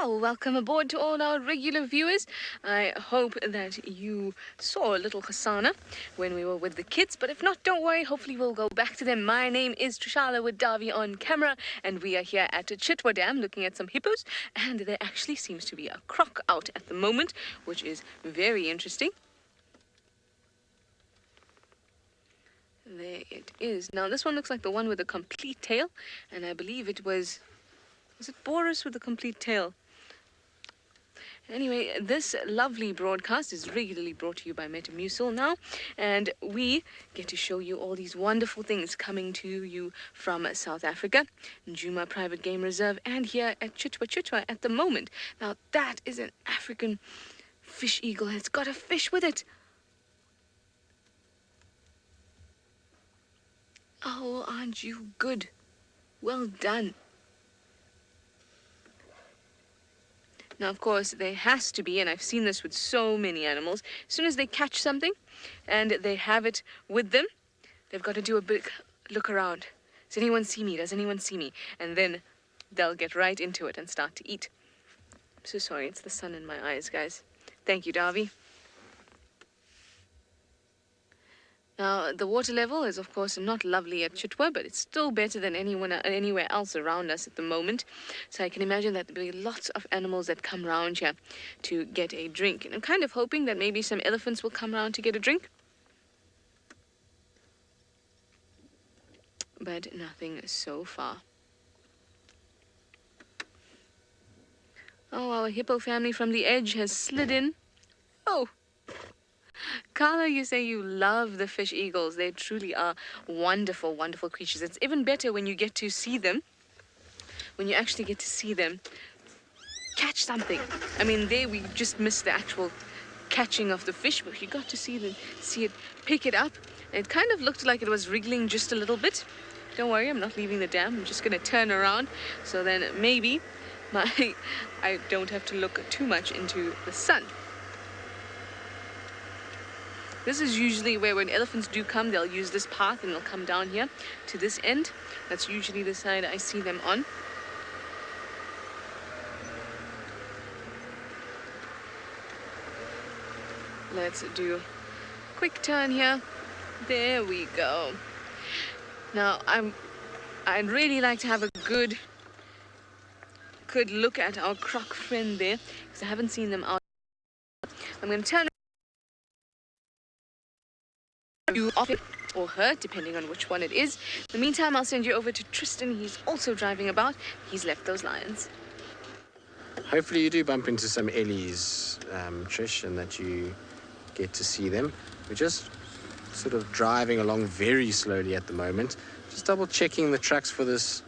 Well, welcome aboard to all our regular viewers. I hope that you saw little Hasana when we were with the kids, but if not, don't worry, hopefully we'll go back to them. My name is Trishala with Davi on camera, and we are here at Chitwa Dam looking at some hippos, and there actually seems to be a croc out at the moment, which is very interesting. There it is. Now, this one looks like the one with a complete tail, and I believe it was it Boris with a complete tail? Anyway, this lovely broadcast is regularly brought to you by Metamucil now, and we get to show you all these wonderful things coming to you from South Africa, Njuma Private Game Reserve, and here at Chitwa at the moment. Now, that is an African fish eagle. It's got a fish with it. Oh, aren't you good? Well done. Now, of course, there has to be, and I've seen this with so many animals, as soon as they catch something and they have it with them, they've got to do a big look around. Does anyone see me? Does anyone see me? And then they'll get right into it and start to eat. I'm so sorry, it's the sun in my eyes, guys. Thank you, Davi. Now, the water level is, of course, not lovely at Chitwa, but it's still better than anywhere else around us at the moment. So I can imagine that there'll be lots of animals that come around here to get a drink. And I'm kind of hoping that maybe some elephants will come around to get a drink. But nothing so far. Oh, our hippo family from the edge has slid in. Oh! Carla, you say you love the fish eagles. They truly are wonderful, wonderful creatures. It's even better when you get to see them, when you actually get to see them catch something. I mean, there we just missed the actual catching of the fish, but you got to see it pick it up. It kind of looked like it was wriggling just a little bit. Don't worry, I'm not leaving the dam. I'm just going to turn around, so then maybe I don't have to look too much into the sun. This is usually where when elephants do come, they'll use this path and they'll come down here to this end. That's usually the side I see them on. Let's do a quick turn here. There we go. Now, I'd really like to have a good look at our croc friend there, because I haven't seen them out. I'm going to turn you off it or her, depending on which one it is. In the meantime, I'll send you over to Tristan. He's also driving about. He's left those lions. Hopefully you do bump into some ellies, Trish, and that you get to see them. We're just sort of driving along very slowly at the moment, just double checking the tracks for this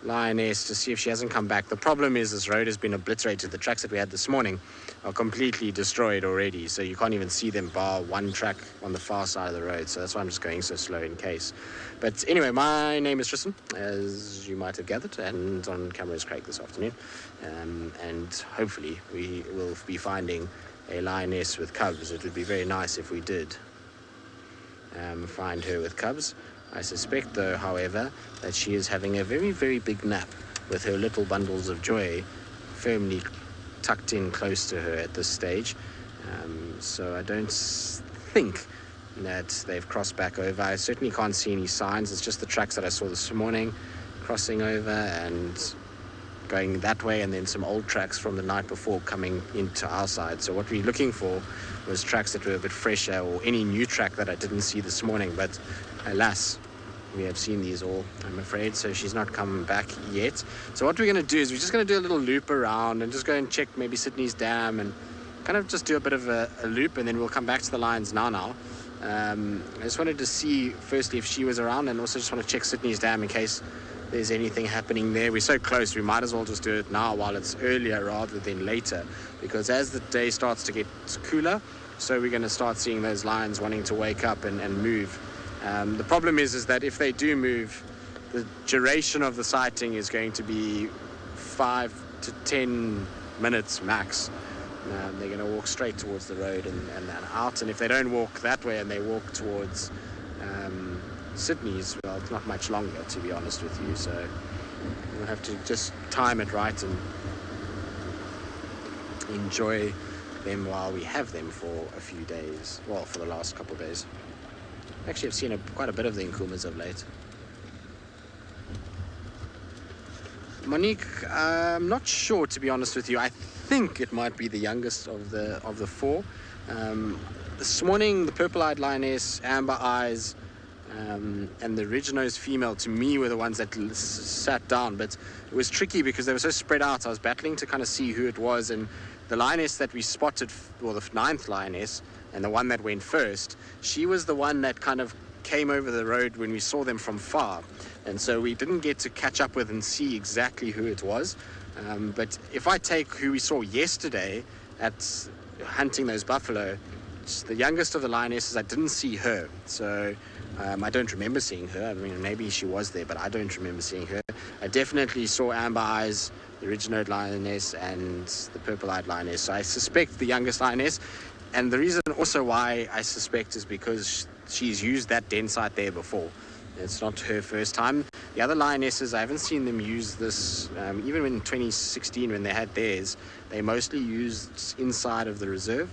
lioness to see if she hasn't come back. The problem is this road has been obliterated. The tracks that we had this morning are completely destroyed already, so you can't even see them bar one track on the far side of the road, so that's why I'm just going so slow in case. But anyway, my name is Tristan, as you might have gathered, and on camera is Craig this afternoon, and hopefully we will be finding a lioness with cubs. It would be very nice if we did find her with cubs. I suspect, though, however, that she is having a very, very big nap with her little bundles of joy firmly tucked in close to her at this stage. So I don't think that they've crossed back over. I certainly can't see any signs. It's just the tracks that I saw this morning crossing over and going that way, and then some old tracks from the night before coming into our side. So what we're looking for was tracks that were a bit fresher, or any new track that I didn't see this morning, but alas, we have seen these all, I'm afraid, so she's not come back yet. So what we're going to do is we're just going to do a little loop around and just go and check maybe Sydney's dam and kind of just do a bit of a loop, and then we'll come back to the lions now. I just wanted to see firstly if she was around, and also just want to check Sydney's dam in case there's anything happening there. We're so close, we might as well just do it now while it's earlier rather than later, because as the day starts to get cooler, so we're going to start seeing those lions wanting to wake up and move. The problem is that if they do move, the duration of the sighting is going to be 5 to 10 minutes max. They're going to walk straight towards the road and out, and if they don't walk that way and they walk towards Sydney's, well, it's not much longer, to be honest with you, so we'll have to just time it right and enjoy them while we have them for a few days. Well, for the last couple of days. Actually, I've seen quite a bit of the Nkumas of late. Monique, I'm not sure, to be honest with you. I think it might be the youngest of the four. This morning, the purple-eyed lioness, amber eyes, and the red-nosed female, to me, were the ones that sat down. But it was tricky because they were so spread out. I was battling to kind of see who it was. And the lioness that we spotted, well, the ninth lioness, and the one that went first, she was the one that kind of came over the road when we saw them from far. And so we didn't get to catch up with and see exactly who it was. But if I take who we saw yesterday at hunting those buffalo, the youngest of the lionesses, I didn't see her. So I don't remember seeing her. I mean, maybe she was there, but I don't remember seeing her. I definitely saw amber eyes, the red-nosed lioness, and the purple-eyed lioness. So I suspect the youngest lioness. And the reason also why I suspect is because she's used that den site there before. It's not her first time. The other lionesses, I haven't seen them use this. Even in 2016 when they had theirs, they mostly used inside of the reserve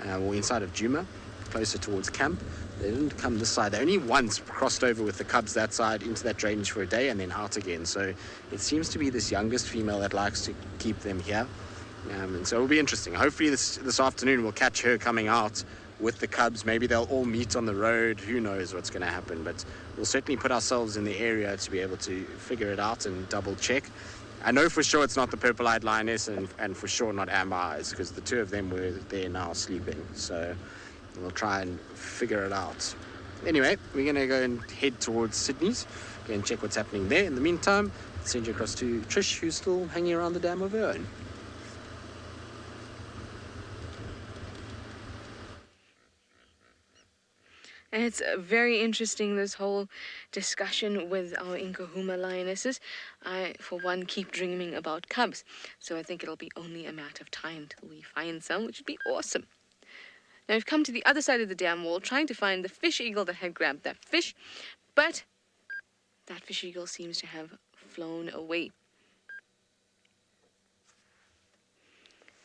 or inside of Djuma, closer towards camp. They didn't come this side. They only once crossed over with the cubs that side into that drainage for a day and then out again. So it seems to be this youngest female that likes to keep them here. And so it'll be interesting. Hopefully this afternoon we'll catch her coming out with the cubs. Maybe they'll all meet on the road. Who knows what's going to happen, but we'll certainly put ourselves in the area to be able to figure it out and double check. I know for sure it's not the purple-eyed lioness and for sure not amber eyes, because the two of them were there now sleeping. So we'll try and figure it out. Anyway, we're going to go and head towards Sydney's, go and check what's happening there. In the meantime, I'll send you across to Trish, who's still hanging around the dam of her own. And it's very interesting, this whole discussion with our Nkuhuma lionesses. I, for one, keep dreaming about cubs. So I think it'll be only a matter of time till we find some, which would be awesome. Now we've come to the other side of the dam wall, trying to find the fish eagle that had grabbed that fish. But that fish eagle seems to have flown away.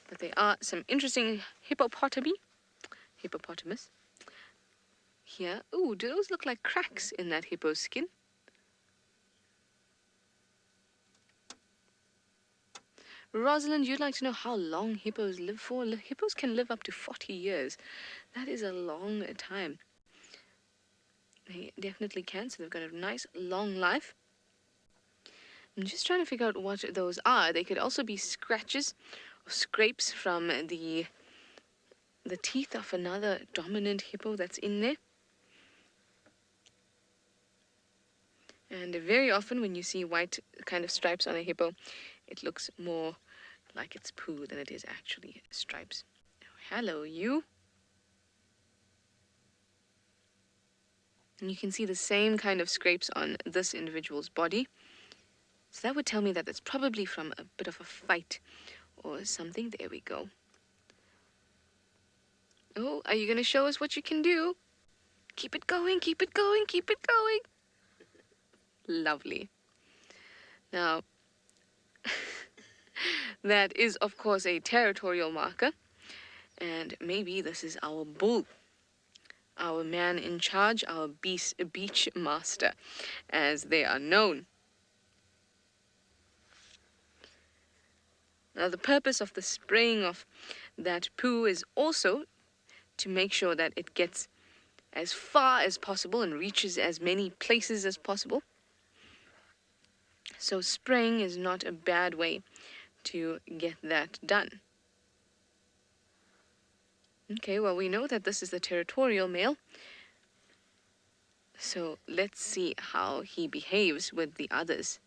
But there are some interesting hippopotamus here. Ooh, do those look like cracks in that hippo's skin? Rosalind, you'd like to know how long hippos live for? Hippos can live up to 40 years. That is a long time. They definitely can, so they've got a nice long life. I'm just trying to figure out what those are. They could also be scratches or scrapes from the teeth of another dominant hippo that's in there. And very often when you see white kind of stripes on a hippo, it looks more like it's poo than it is actually stripes. Hello, you. And you can see the same kind of scrapes on this individual's body. So that would tell me that it's probably from a bit of a fight or something. There we go. Oh, are you going to show us what you can do? Keep it going, keep it going, keep it going. Lovely. Now, that is, of course, a territorial marker. And maybe this is our bull, our man in charge, our beach master, as they are known. Now, the purpose of the spraying of that poo is also to make sure that it gets as far as possible and reaches as many places as possible. So spraying is not a bad way to get that done. Okay, well, we know that this is the territorial male. So let's see how he behaves with the others.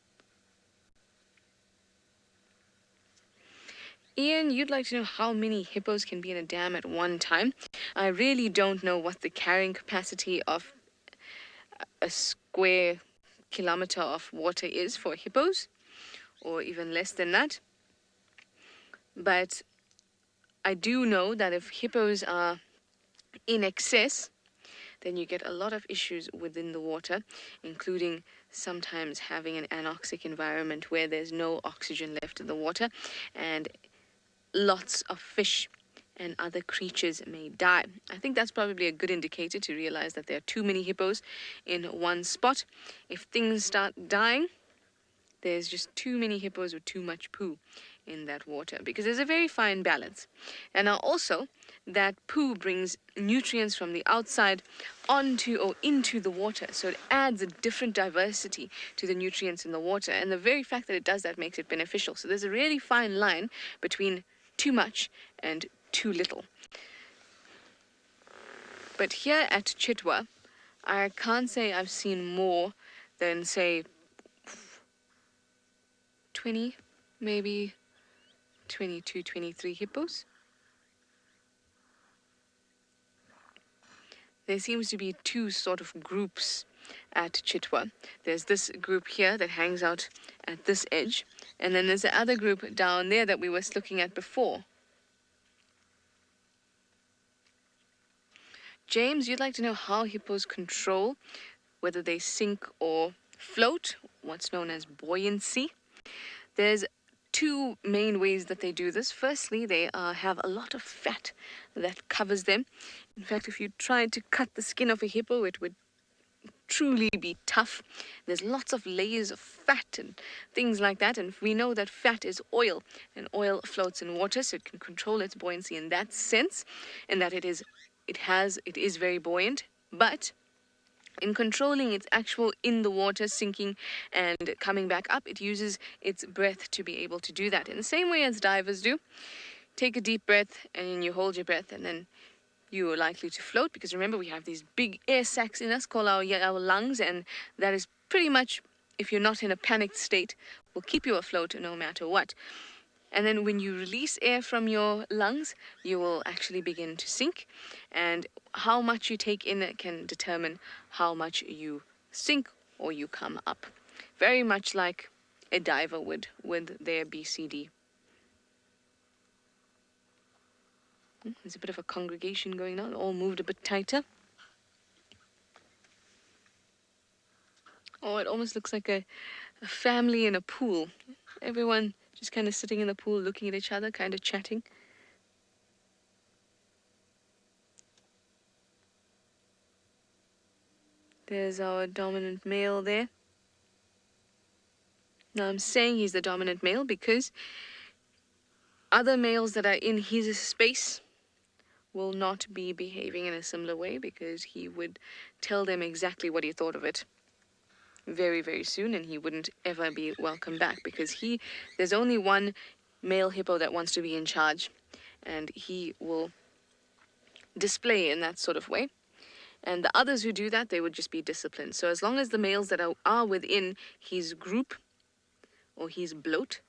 Ian, you'd like to know how many hippos can be in a dam at one time. I really don't know what the carrying capacity of a square kilometer of water is for hippos, or even less than that. But I do know that if hippos are in excess, then you get a lot of issues within the water, including sometimes having an anoxic environment where there's no oxygen left in the water, and lots of fish and other creatures may die. I think that's probably a good indicator to realize that there are too many hippos in one spot. If things start dying, there's just too many hippos with too much poo in that water, because there's a very fine balance. And now also, that poo brings nutrients from the outside onto or into the water, so it adds a different diversity to the nutrients in the water, and the very fact that it does that makes it beneficial. So there's a really fine line between too much and too little. But here at Chitwa, I can't say I've seen more than, say, 20, maybe 22, 23 hippos. There seems to be two sort of groups at Chitwa. There's this group here that hangs out at this edge, and then there's the other group down there that we were looking at before. James, you'd like to know how hippos control whether they sink or float, what's known as buoyancy. There's two main ways that they do this. Firstly, they have a lot of fat that covers them. In fact, if you tried to cut the skin of a hippo, it would truly be tough. There's lots of layers of fat and things like that, and we know that fat is oil, and oil floats in water, so it can control its buoyancy in that sense, and that it is very buoyant. But in controlling its actual in the water sinking and coming back up, it uses its breath to be able to do that in the same way as divers do. Take a deep breath and you hold your breath, and then you are likely to float, because remember, we have these big air sacs in us called our lungs, and that is pretty much, if you're not in a panicked state, will keep you afloat no matter what. And then when you release air from your lungs, you will actually begin to sink. And how much you take in can determine how much you sink or you come up. Very much like a diver would with their BCD. There's a bit of a congregation going on, all moved a bit tighter. Oh, it almost looks like a family in a pool. Everyone just kind of sitting in the pool, looking at each other, kind of chatting. There's our dominant male there. Now I'm saying he's the dominant male because other males that are in his space will not be behaving in a similar way, because he would tell them exactly what he thought of it very, very soon, and he wouldn't ever be welcome back, because there's only one male hippo that wants to be in charge, and he will display in that sort of way. And the others who do that, they would just be disciplined. So as long as the males that are within his group, or his bloat,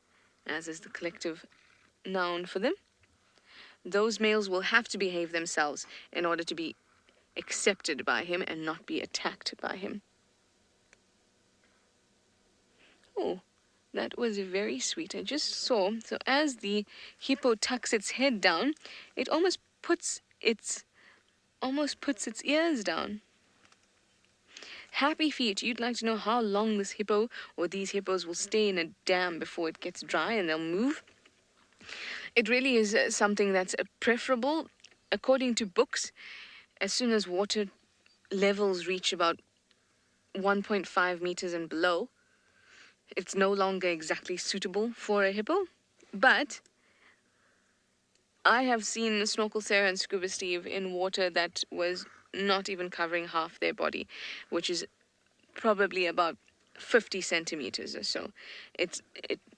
as is the collective noun for them, those males will have to behave themselves in order to be accepted by him and not be attacked by him. Oh, that was very sweet. I just saw, so as the hippo tucks its head down, it almost puts its ears down. Happy feet. You'd like to know how long this hippo or these hippos will stay in a dam before it gets dry and they'll move? It really is something that's preferable. According to books, as soon as water levels reach about 1.5 meters and below, it's no longer exactly suitable for a hippo. But I have seen Snorkel Sarah and Scuba Steve in water that was not even covering half their body, which is probably about 50 centimeters or so.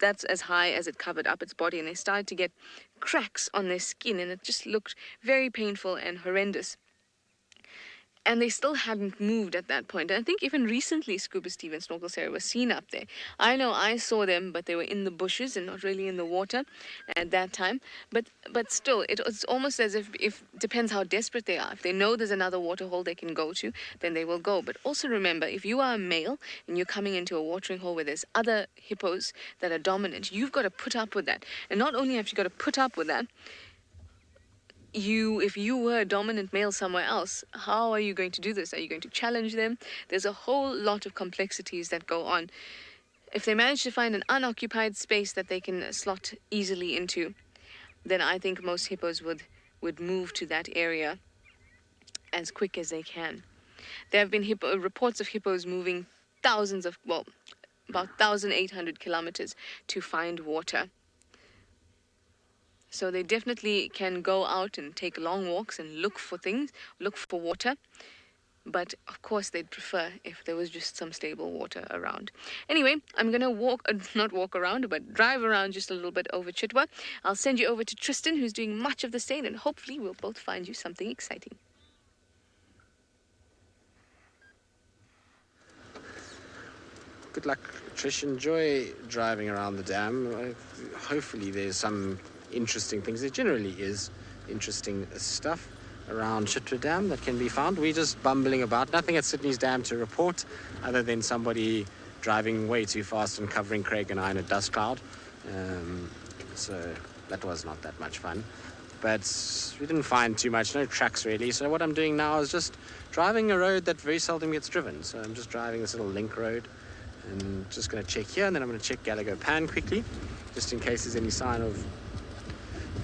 That's as high as it covered up its body, and they started to get cracks on their skin, and it just looked very painful and horrendous. And they still hadn't moved at that point. And I think even recently Scuba Steve and Snorkel Sarah were seen up there. I know I saw them, but they were in the bushes and not really in the water at that time. But still, it's almost as if depends how desperate they are. If they know there's another water hole they can go to, then they will go. But also remember, if you are a male and you're coming into a watering hole where there's other hippos that are dominant, you've got to put up with that. And not only have you got to put up with that, if you were a dominant male somewhere else, how are you going to do this? Are you going to challenge them? There's a whole lot of complexities that go on. If they manage to find an unoccupied space that they can slot easily into, then I think most hippos would move to that area as quick as they can. There have been reports of hippos moving about 1,800 kilometers to find water. So they definitely can go out and take long walks and look for water. But of course, they'd prefer if there was just some stable water around. Anyway, I'm going to not walk around, but drive around just a little bit over Chitwa. I'll send you over to Tristan, who's doing much of the same, and hopefully we'll both find you something exciting. Good luck, Trish. Enjoy driving around the dam. Hopefully there's some interesting things. There generally is interesting stuff around Chitwa Dam that can be found. We're just bumbling about. Nothing at Sydney's dam to report other than somebody driving way too fast and covering Craig and I in a dust cloud. So that was not that much fun. But we didn't find too much, no tracks really. So what I'm doing now is just driving a road that very seldom gets driven. So I'm just driving this little link road and just going to check here, and then I'm going to check Gallagher Pan quickly, just in case there's any sign of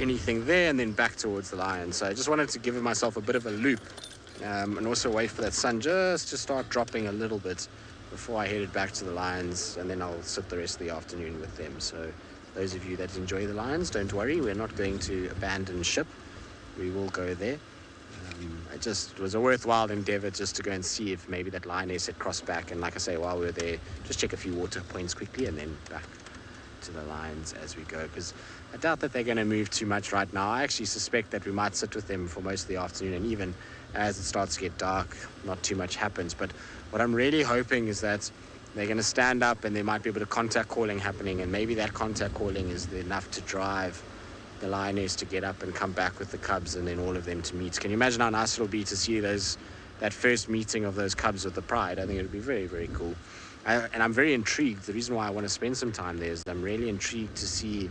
anything there, and then back towards the Lion. So I just wanted to give myself a bit of a loop, and also wait for that sun just to start dropping a little bit before I headed back to the Lions, and then I'll sit the rest of the afternoon with them. So those of you that enjoy the Lions, don't worry, we're not going to abandon ship. We will go there. It was a worthwhile endeavor just to go and see if maybe that Lioness had crossed back, and like I say, while we were there, just check a few water points quickly and then back to the Lions as we go, because I doubt that they're going to move too much right now. I actually suspect that we might sit with them for most of the afternoon, and even as it starts to get dark, not too much happens. But what I'm really hoping is that they're going to stand up and there might be a bit of contact calling happening, and maybe that contact calling is enough to drive the Lioness to get up and come back with the cubs, and then all of them to meet. Can you imagine how nice it'll be to see that first meeting of those cubs with the pride? I think it'll be very, very cool. And I'm very intrigued. The reason why I want to spend some time there is I'm really intrigued to see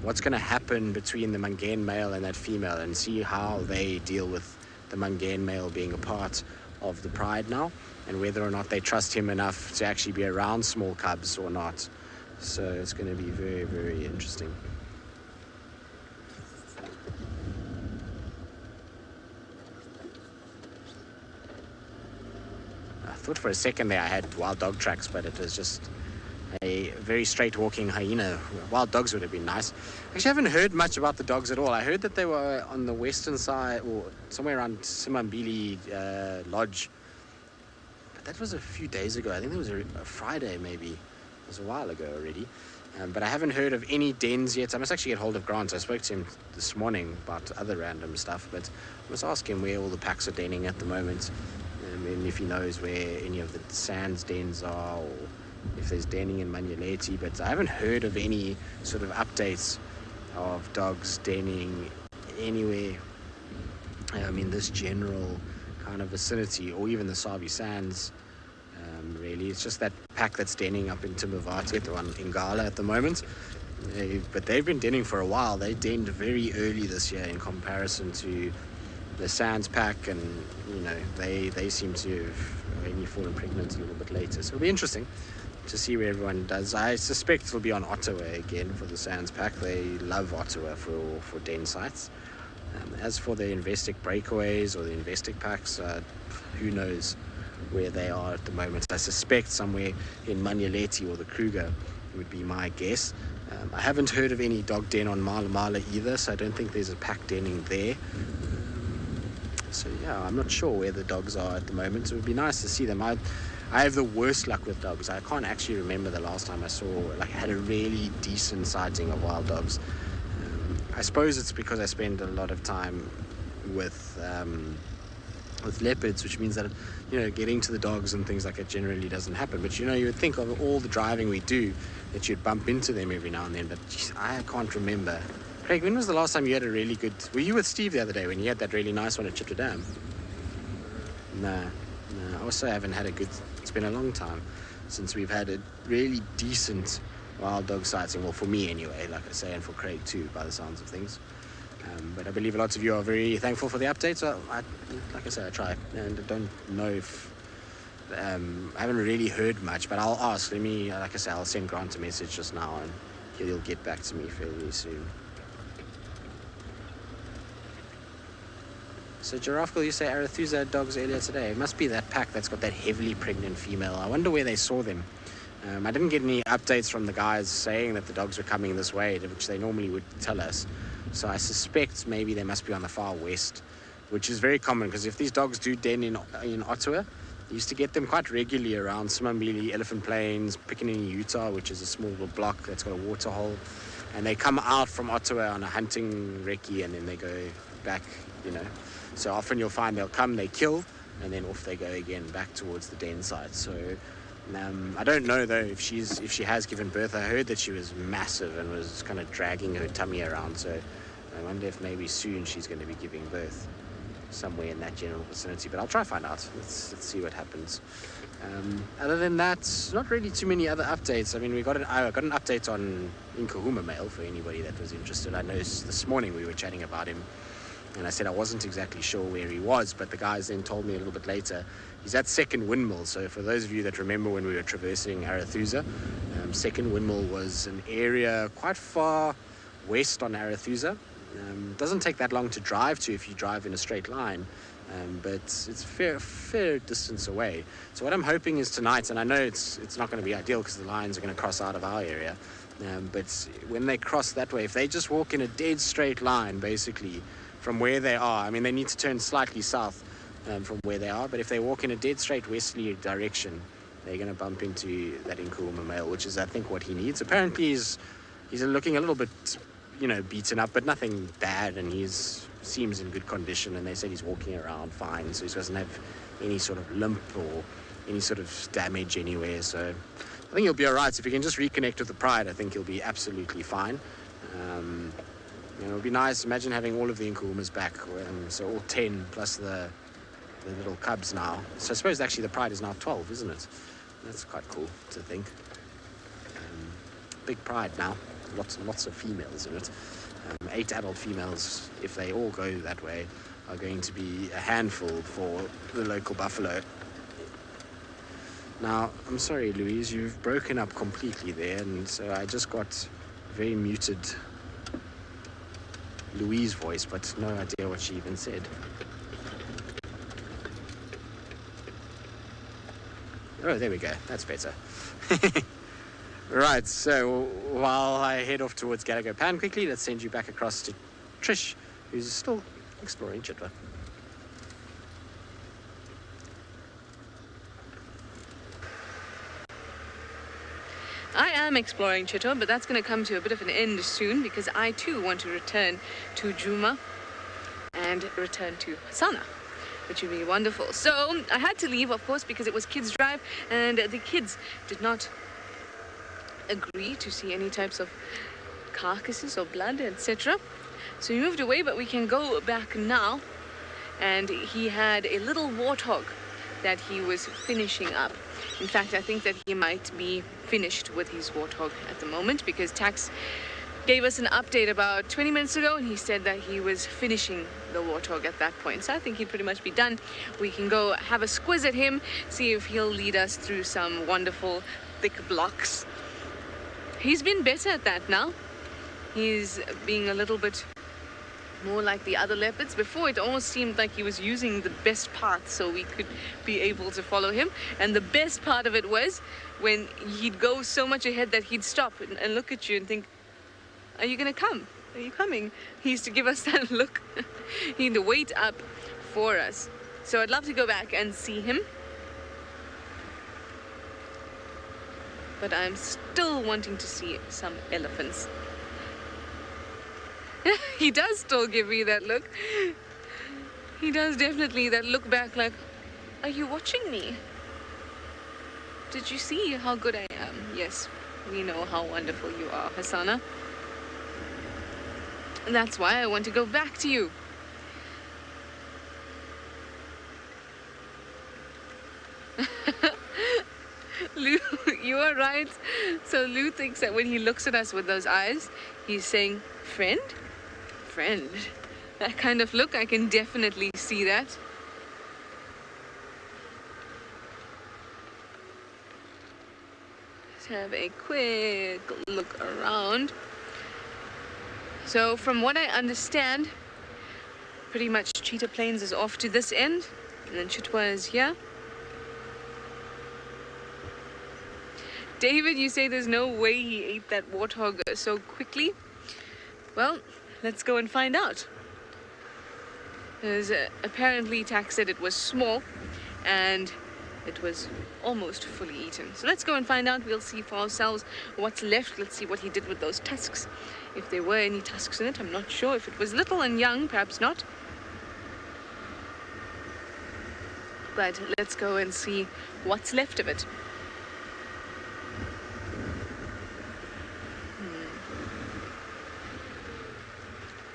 what's going to happen between the Mangane male and that female, and see how they deal with the Mangane male being a part of the pride now, and whether or not they trust him enough to actually be around small cubs or not. So it's going to be very, very interesting. I thought for a second there I had wild dog tracks, but it was just a very straight walking hyena. Wild dogs would have been nice. Actually, I haven't heard much about the dogs at all. I heard that they were on the western side, or somewhere around Simambili Lodge, but that was a few days ago. I think it was a Friday maybe. It was a while ago already. But I haven't heard of any dens yet. I must actually get hold of Grant. I spoke to him this morning about other random stuff, but I must ask him where all the packs are denning at the moment. And if he knows where any of the Sands dens are, or if there's denning in Manyeleti. But I haven't heard of any sort of updates of dogs denning anywhere in this general kind of vicinity, or even the Sabi Sands. Really, it's just that pack that's denning up in Timbavati, the one in Gala at the moment. But they've been denning for a while. They denned very early this year in comparison to the Sands pack, and they seem to have only fallen pregnant a little bit later. So it'll be interesting to see where everyone does. I suspect it'll be on Ottawa again for the Sands pack. They love Ottawa for den sites. As for the Investic breakaways or the Investic packs, who knows where they are at the moment. I suspect somewhere in Manyeleti or the Kruger would be my guess. I haven't heard of any dog den on Mala Mala either, so I don't think there's a pack denning there. So yeah, I'm not sure where the dogs are at the moment. It would be nice to see them. I have the worst luck with dogs. I can't actually remember the last time I had a really decent sighting of wild dogs. I suppose it's because I spend a lot of time with leopards, which means that getting to the dogs and things like that generally doesn't happen. But you would think of all the driving we do that you'd bump into them every now and then. But geez, I can't remember. Craig, when was the last time you had a really good... Were you with Steve the other day when you had that really nice one at Chitwa Dam? No. I also haven't had a good... It's been a long time since we've had a really decent wild dog sighting. Well, for me anyway, like I say, and for Craig too, by the sounds of things. But I believe lots of you are very thankful for the updates. So like I say, I try. And I don't know if... I haven't really heard much, but I'll ask. Like I say, I'll send Grant a message just now, and he'll get back to me fairly soon. So Giraffle, you say Arethusa had dogs earlier today. It must be that pack that's got that heavily pregnant female. I wonder where they saw them. I didn't get any updates from the guys saying that the dogs were coming this way, which they normally would tell us. So I suspect maybe they must be on the far west, which is very common because if these dogs do den in Ottawa, I used to get them quite regularly around Simambili, Elephant Plains, Pickaninny, Utah, which is a small little block that's got a water hole. And they come out from Ottawa on a hunting recce and then they go back, you know. So often you'll find they'll come, they kill, and then off they go again back towards the den site. So I don't know though if she has given birth. I heard that she was massive and was kind of dragging her tummy around. So I wonder if maybe soon she's going to be giving birth somewhere in that general vicinity. But I'll try to find out. Let's see what happens. Other than that, not really too many other updates. I mean, I got an update on Inkahuma male for anybody that was interested. I know this morning we were chatting about him. And I said I wasn't exactly sure where he was, but the guys then told me a little bit later he's at Second Windmill. So for those of you that remember when we were traversing Arethusa, Second Windmill was an area quite far west on Arethusa. Doesn't take that long to drive to if you drive in a straight line, but it's fair distance away. So what I'm hoping is tonight, and I know it's not going to be ideal because the lions are going to cross out of our area, but when they cross that way, if they just walk in a dead straight line, basically, from where they are. I mean, they need to turn slightly south from where they are, but if they walk in a dead straight westerly direction, they're going to bump into that Inkahuma male, which is, I think, what he needs. Apparently, he's looking a little bit, beaten up, but nothing bad, and seems in good condition, and they said he's walking around fine, so he doesn't have any sort of limp or any sort of damage anywhere, so I think he'll be all right. If he can just reconnect with the pride, I think he'll be absolutely fine. It would be nice. Imagine having all of the Inkahumas back, so all 10 plus the little cubs now. So I suppose actually the pride is now 12, isn't it? That's quite cool to think. Big pride now, lots and lots of females in it. 8 adult females, if they all go that way, are going to be a handful for the local buffalo. Now, I'm sorry, Louise, you've broken up completely there, and so I just got very muted Louise voice, but no idea what she even said. Oh, there we go. That's better. Right, so while I head off towards Gallagher Pan quickly, let's send you back across to Trish, who's still exploring Chitwa. I am exploring Chitwa, but that's going to come to a bit of an end soon because I too want to return to Djuma and return to Hasana, which would be wonderful. So I had to leave, of course, because it was kids' drive and the kids did not agree to see any types of carcasses or blood, etc. So we moved away, but we can go back now. And he had a little warthog that he was finishing up. In fact, I think that he might be finished with his warthog at the moment because Tax gave us an update about 20 minutes ago and he said that he was finishing the warthog at that point. So I think he'd pretty much be done. We can go have a squiz at him, see if he'll lead us through some wonderful thick blocks. He's been better at that now. He's being a little bit more like the other leopards. Before, it almost seemed like he was using the best path so we could be able to follow him. And the best part of it was when he'd go so much ahead that he'd stop and look at you and think, are you going to come? Are you coming? He used to give us that look. He'd wait up for us. So I'd love to go back and see him. But I'm still wanting to see some elephants. He does still give me that look. He does definitely that look back like, are you watching me? Did you see how good I am? Yes, we know how wonderful you are, Hasana. And that's why I want to go back to you. Lou, you are right. So Lou thinks that when he looks at us with those eyes, he's saying, friend? Friend. That kind of look, I can definitely see that. Let's have a quick look around. So from what I understand, pretty much Cheetah Plains is off to this end, and then Chitwa is here. David, you say there's no way he ate that warthog so quickly. Well, let's go and find out. Because apparently Tax said it was small and it was almost fully eaten. So let's go and find out. We'll see for ourselves what's left. Let's see what he did with those tusks. If there were any tusks in it, I'm not sure. If it was little and young, perhaps not. But let's go and see what's left of it.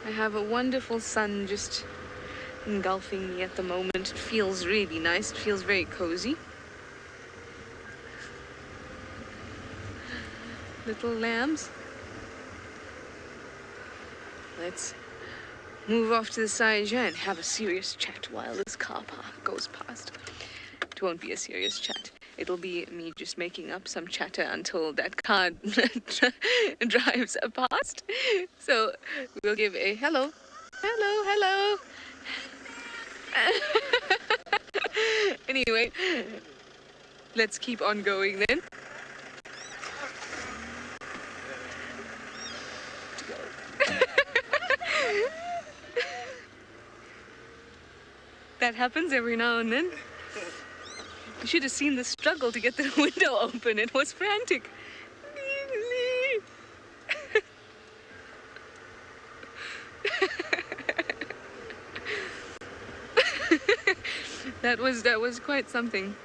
I have a wonderful sun just engulfing me at the moment. It feels really nice. It feels very cozy. Little lambs. Let's move off to the side here and have a serious chat while this car goes past. It won't be a serious chat. It'll be me just making up some chatter until that car drives past. So we'll give a hello. Hello. Anyway, let's keep on going then. That happens every now and then. You should have seen the struggle to get the window open. It was frantic. That was quite something.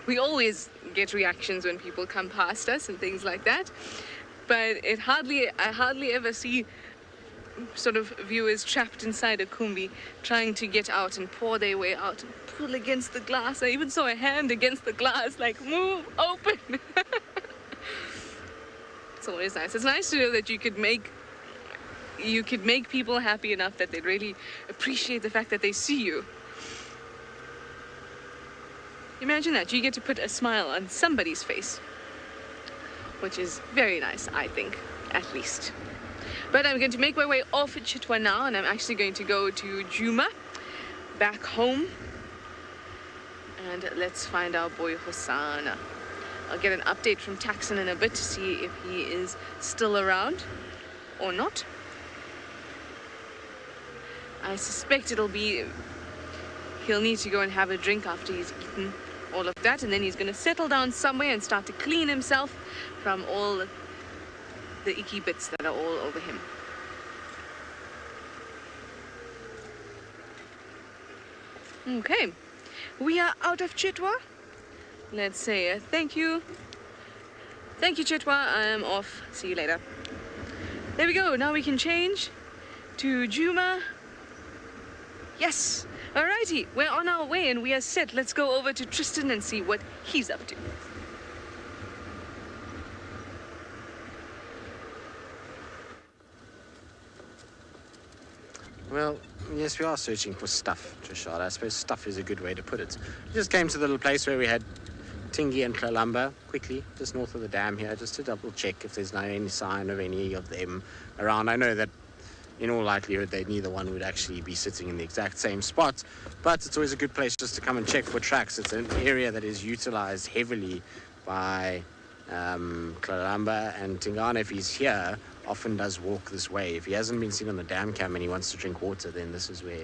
We always get reactions when people come past us and things like that, but I hardly ever see sort of viewers trapped inside a kumbi trying to get out and pour their way out and pull against the glass. I even saw a hand against the glass, like, move, open. It's always nice. It's nice to know that you could make people happy enough that they really appreciate the fact that they see you. Imagine that. You get to put a smile on somebody's face, which is very nice, I think, at least. But I'm going to make my way off at Chitwa now, and I'm actually going to go to Djuma, back home. And let's find our boy Hosanna. I'll get an update from Taxon in a bit to see if he is still around or not. I suspect he'll need to go and have a drink after he's eaten all of that, and then he's going to settle down somewhere and start to clean himself from all the icky bits that are all over him. Okay, we are out of Chitwa. Let's say thank you. Thank you, Chitwa. I am off. See you later. There we go. Now we can change to Djuma. Yes. Alrighty, we're on our way and we are set. Let's go over to Tristan and see what he's up to. Well, yes, we are searching for stuff, Trishard. I suppose stuff is a good way to put it. We just came to the little place where we had Tingi and Kalamba, quickly, just north of the dam here, just to double check if there's no any sign of any of them around. I know that in all likelihood neither one would actually be sitting in the exact same spot, but it's always a good place just to come and check for tracks. It's an area that is utilized heavily by Kalamba, and Tingana, if he's here, often does walk this way. If he hasn't been seen on the dam cam and he wants to drink water, then this is where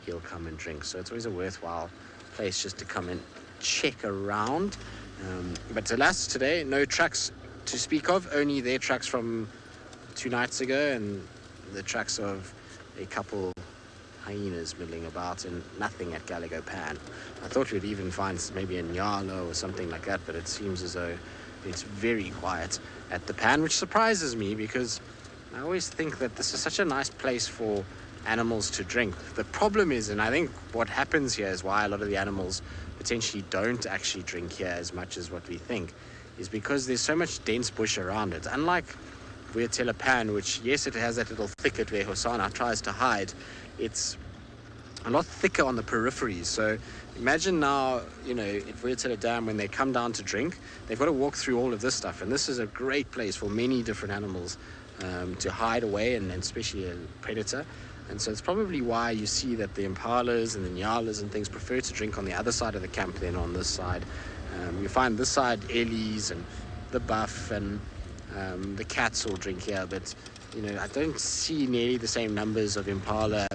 he'll come and drink. So it's always a worthwhile place just to come and check around. But alas, today, no tracks to speak of, only their tracks from 2 nights ago and the tracks of a couple hyenas milling about, and nothing at Gallego Pan. I thought we'd even find maybe a nyalo or something like that, but it seems as though it's very quiet at the Pan, which surprises me because I always think that this is such a nice place for animals to drink. The problem is, and I think what happens here is why a lot of the animals potentially don't actually drink here as much as what we think, is because there's so much dense bush around it. Unlike Vuyatela Pan, which, yes, it has that little thicket where Hosanna tries to hide, it's a lot thicker on the peripheries. So imagine now, at Vuyatela Dam, when they come down to drink, they've got to walk through all of this stuff, and this is a great place for many different animals to hide away, and especially a predator. And so it's probably why you see that the impalas and the nyalas and things prefer to drink on the other side of the camp than on this side. You find this side ellies and the buff and the cats will drink here, but I don't see nearly the same numbers of impala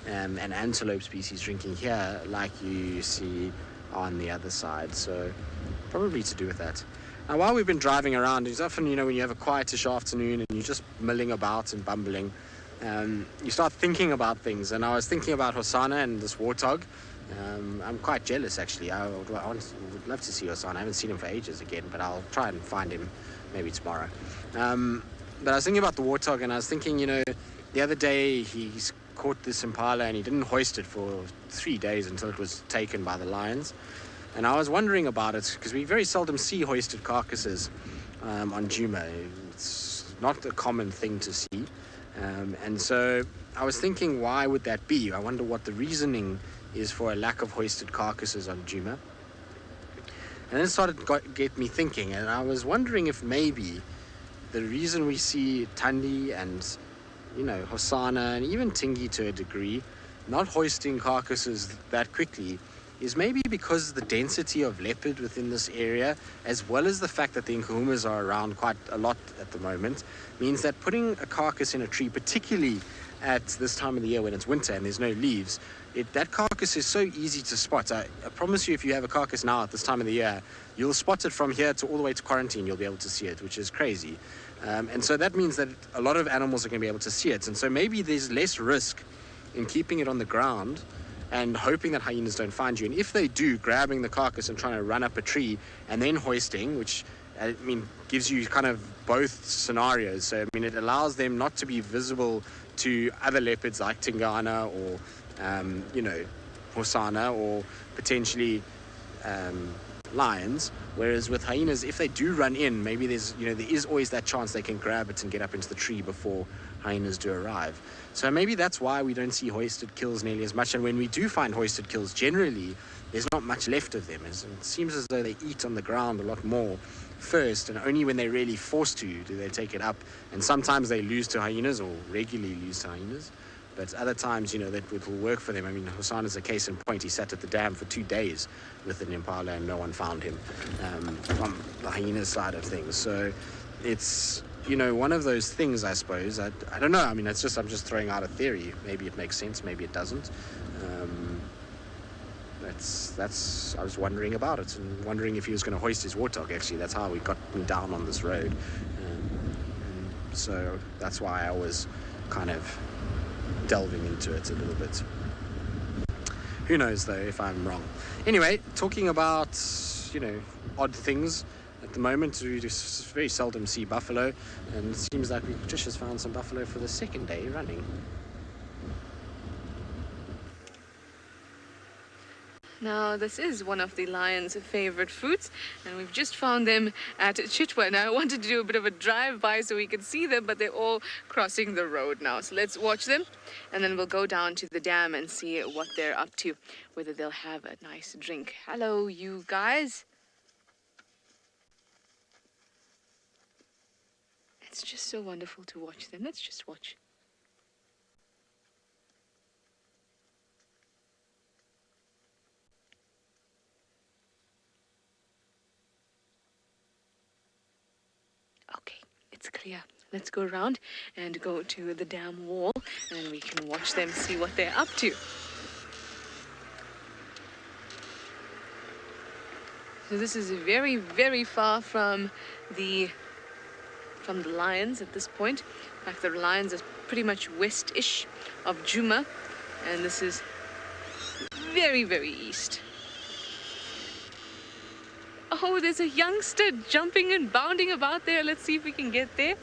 and antelope species drinking here like you see on the other side. So probably to do with that. Now, while we've been driving around, it's often, when you have a quietish afternoon and you're just milling about and bumbling, you start thinking about things. And I was thinking about Hosanna and this warthog. I'm quite jealous, actually. I would love to see Hosanna. I haven't seen him for ages again, but I'll try and find him maybe tomorrow. But I was thinking about the warthog, and I was thinking, the other day he's caught this impala and he didn't hoist it for 3 days until it was taken by the lions. And I was wondering about it because we very seldom see hoisted carcasses on Djuma. It's not a common thing to see. And so I was thinking, why would that be? I wonder what the reasoning is for a lack of hoisted carcasses on Djuma. And then it started to get me thinking, and I was wondering if maybe the reason we see Thandi and, Hosanna and even Tingi to a degree not hoisting carcasses that quickly is maybe because the density of leopard within this area, as well as the fact that the Nkuhumas are around quite a lot at the moment, means that putting a carcass in a tree, particularly at this time of the year when it's winter and there's no leaves, that carcass is so easy to spot. I promise you, if you have a carcass now at this time of the year, you'll spot it from here to all the way to quarantine. You'll be able to see it, which is crazy. And so that means that a lot of animals are going to be able to see it. And so maybe there's less risk in keeping it on the ground and hoping that hyenas don't find you. And if they do, grabbing the carcass and trying to run up a tree and then hoisting, which, gives you kind of both scenarios. So, it allows them not to be visible to other leopards like Tingana or, Hosanna or potentially lions. Whereas with hyenas, if they do run in, maybe there is always that chance they can grab it and get up into the tree before hyenas do arrive. So maybe that's why we don't see hoisted kills nearly as much. And when we do find hoisted kills, generally there's not much left of them. It seems as though they eat on the ground a lot more first, and only when they're really forced to do they take it up. And sometimes they lose to hyenas, or regularly lose to hyenas. But other times, that it will work for them. Hosanna's a case in point. He sat at the dam for 2 days with an impala and no one found him from the hyena side of things. So it's, one of those things, I suppose. I don't know. I'm just throwing out a theory. Maybe it makes sense. Maybe it doesn't. I was wondering about it and wondering if he was going to hoist his warthog. Actually, that's how we got me down on this road. And so that's why I was kind of delving into it a little bit. Who knows though if I'm wrong. Anyway, talking about odd things, at the moment we just very seldom see buffalo, and it seems like we just found some buffalo for the second day running. Now, this is one of the lion's favorite fruits, and we've just found them at Chitwa. Now, I wanted to do a bit of a drive-by so we could see them, but they're all crossing the road now. So let's watch them, and then we'll go down to the dam and see what they're up to, whether they'll have a nice drink. Hello, you guys. It's just so wonderful to watch them. Let's just watch. Okay, it's clear. Let's go around and go to the dam wall, and we can watch them, see what they're up to. So this is very, very far from the lions at this point. In fact, the lions are pretty much west-ish of Djuma, and this is very, very east. Oh, there's a youngster jumping and bounding about there. Let's see if we can get there.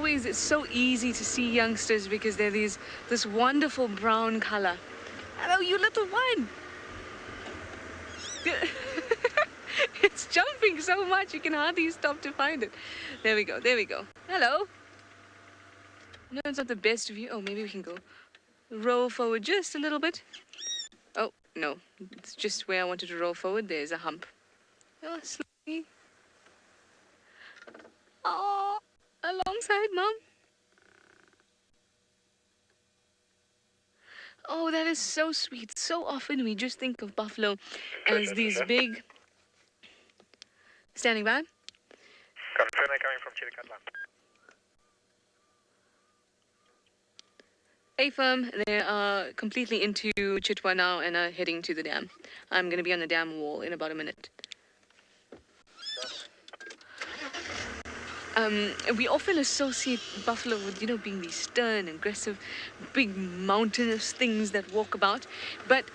It's so easy to see youngsters because they're this wonderful brown color. Hello, you little one. It's jumping so much you can hardly stop to find it. There we go. Hello. No, it's not the best view. Oh, maybe we can go a roll forward just a little bit. Oh, no. It's just where I wanted to roll forward. There's a hump. Oh, slowly. Oh, alongside Mom. Oh, that is so sweet. So often we just think of buffalo as these big... Standing by. Confirm coming from Chiricatla. A-firm, they are completely into Chitwa now and are heading to the dam. I'm going to be on the dam wall in about a minute. We often associate buffalo with, being these stern, aggressive, big mountainous things that walk about. But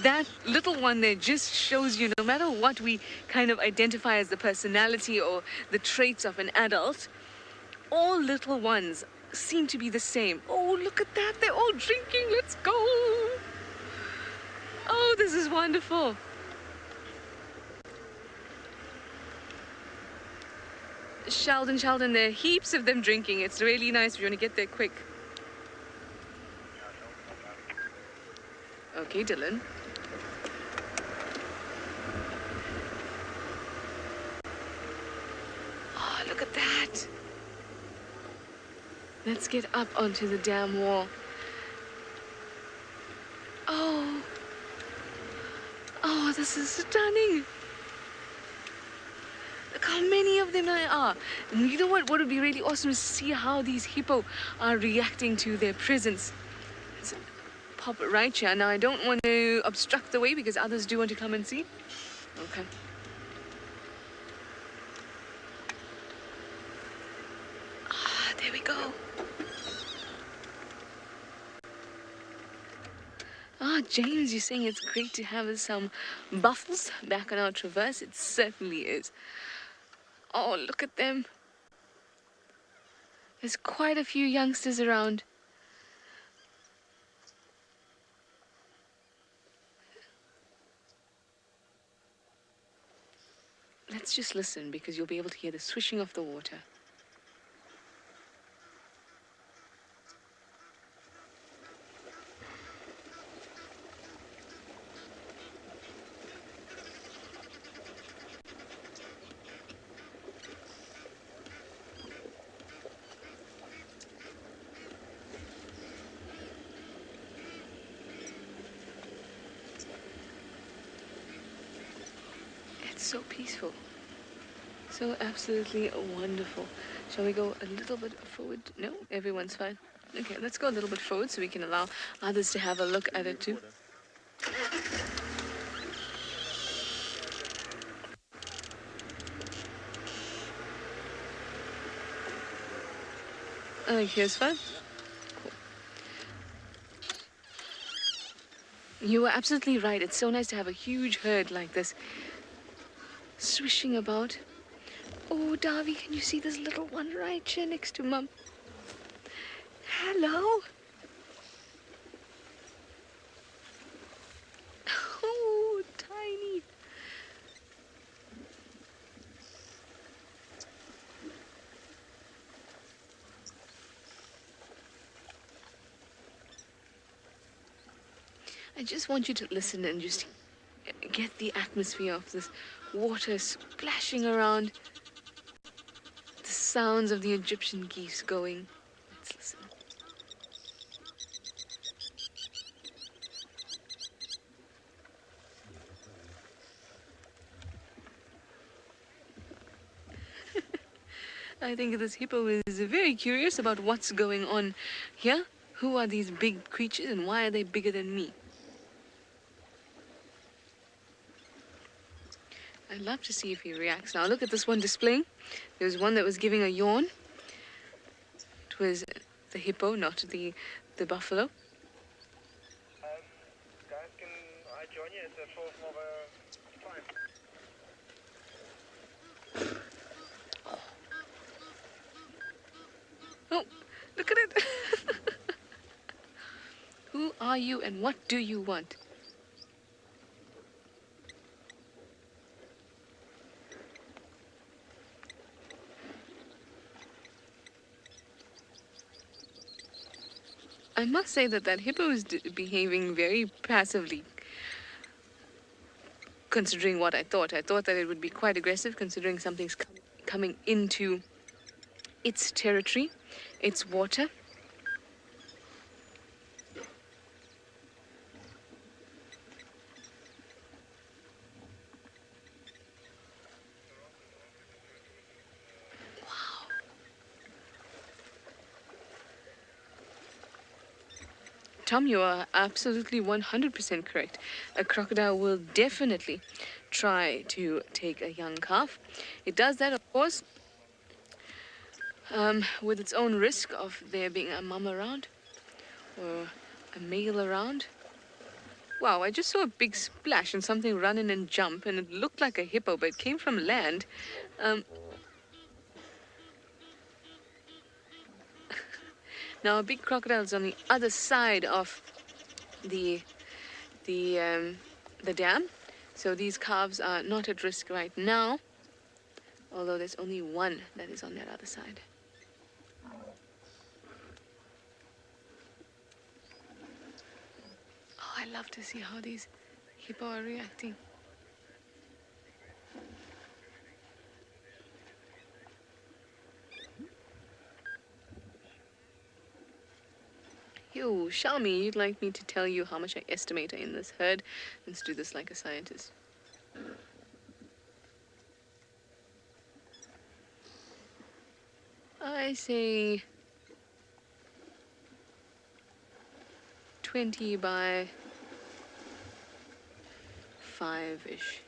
that little one there just shows you, no matter what we kind of identify as the personality or the traits of an adult, all little ones seem to be the same. Oh, look at that. They're all drinking. Let's go. Oh, this is wonderful. Sheldon, there are heaps of them drinking. It's really nice if you want to get there quick. Okay, Dylan. Oh, look at that. Let's get up onto the dam wall. Oh. Oh, this is stunning. Look how many of them there are. And you know what? What would be really awesome is to see how these hippo are reacting to their presence. Let's pop it right here. Now, I don't want to obstruct the way because others do want to come and see. Okay. Ah, there we go. Ah, James, you're saying it's great to have some buffles back on our traverse. It certainly is. Oh, look at them. There's quite a few youngsters around. Let's just listen because you'll be able to hear the swishing of the water. So peaceful, so absolutely wonderful. Shall we go a little bit forward? No, everyone's fine. Okay, let's go a little bit forward so we can allow others to have a look at it too. Here's fun. Cool. You were absolutely right. It's so nice to have a huge herd like this swishing about. Oh, Davy, can you see this little one right here next to Mum? Hello. Oh, tiny. I just want you to listen and just get the atmosphere of this water splashing around, the sounds of the Egyptian geese going. Let's listen. I think this hippo is very curious about what's going on here. Who are these big creatures and why are they bigger than me? I'd love to see if he reacts. Now look at this one displaying. There was one that was giving a yawn. It was the hippo, not the buffalo. Guys, can I join you at the 4th of 5? Oh, look at it. Who are you and what do you want? I must say that that hippo is behaving very passively, considering what I thought. I thought that it would be quite aggressive, considering something's coming into its territory, its water. Tom, you are absolutely 100% correct. A crocodile will definitely try to take a young calf. It does that, of course, with its own risk of there being a mum around or a male around. Wow, I just saw a big splash and something run in and jump, and it looked like a hippo, but it came from land. Um, Now, a big crocodile is on the other side of the the um, the dam, so these calves are not at risk right now. Although there's only one that is on that other side. Oh, I love to see how these hippo are reacting. Yo, Shalmi, you'd like me to tell you how much I estimate in this herd? Let's do this like a scientist. I say 20 by 5-ish.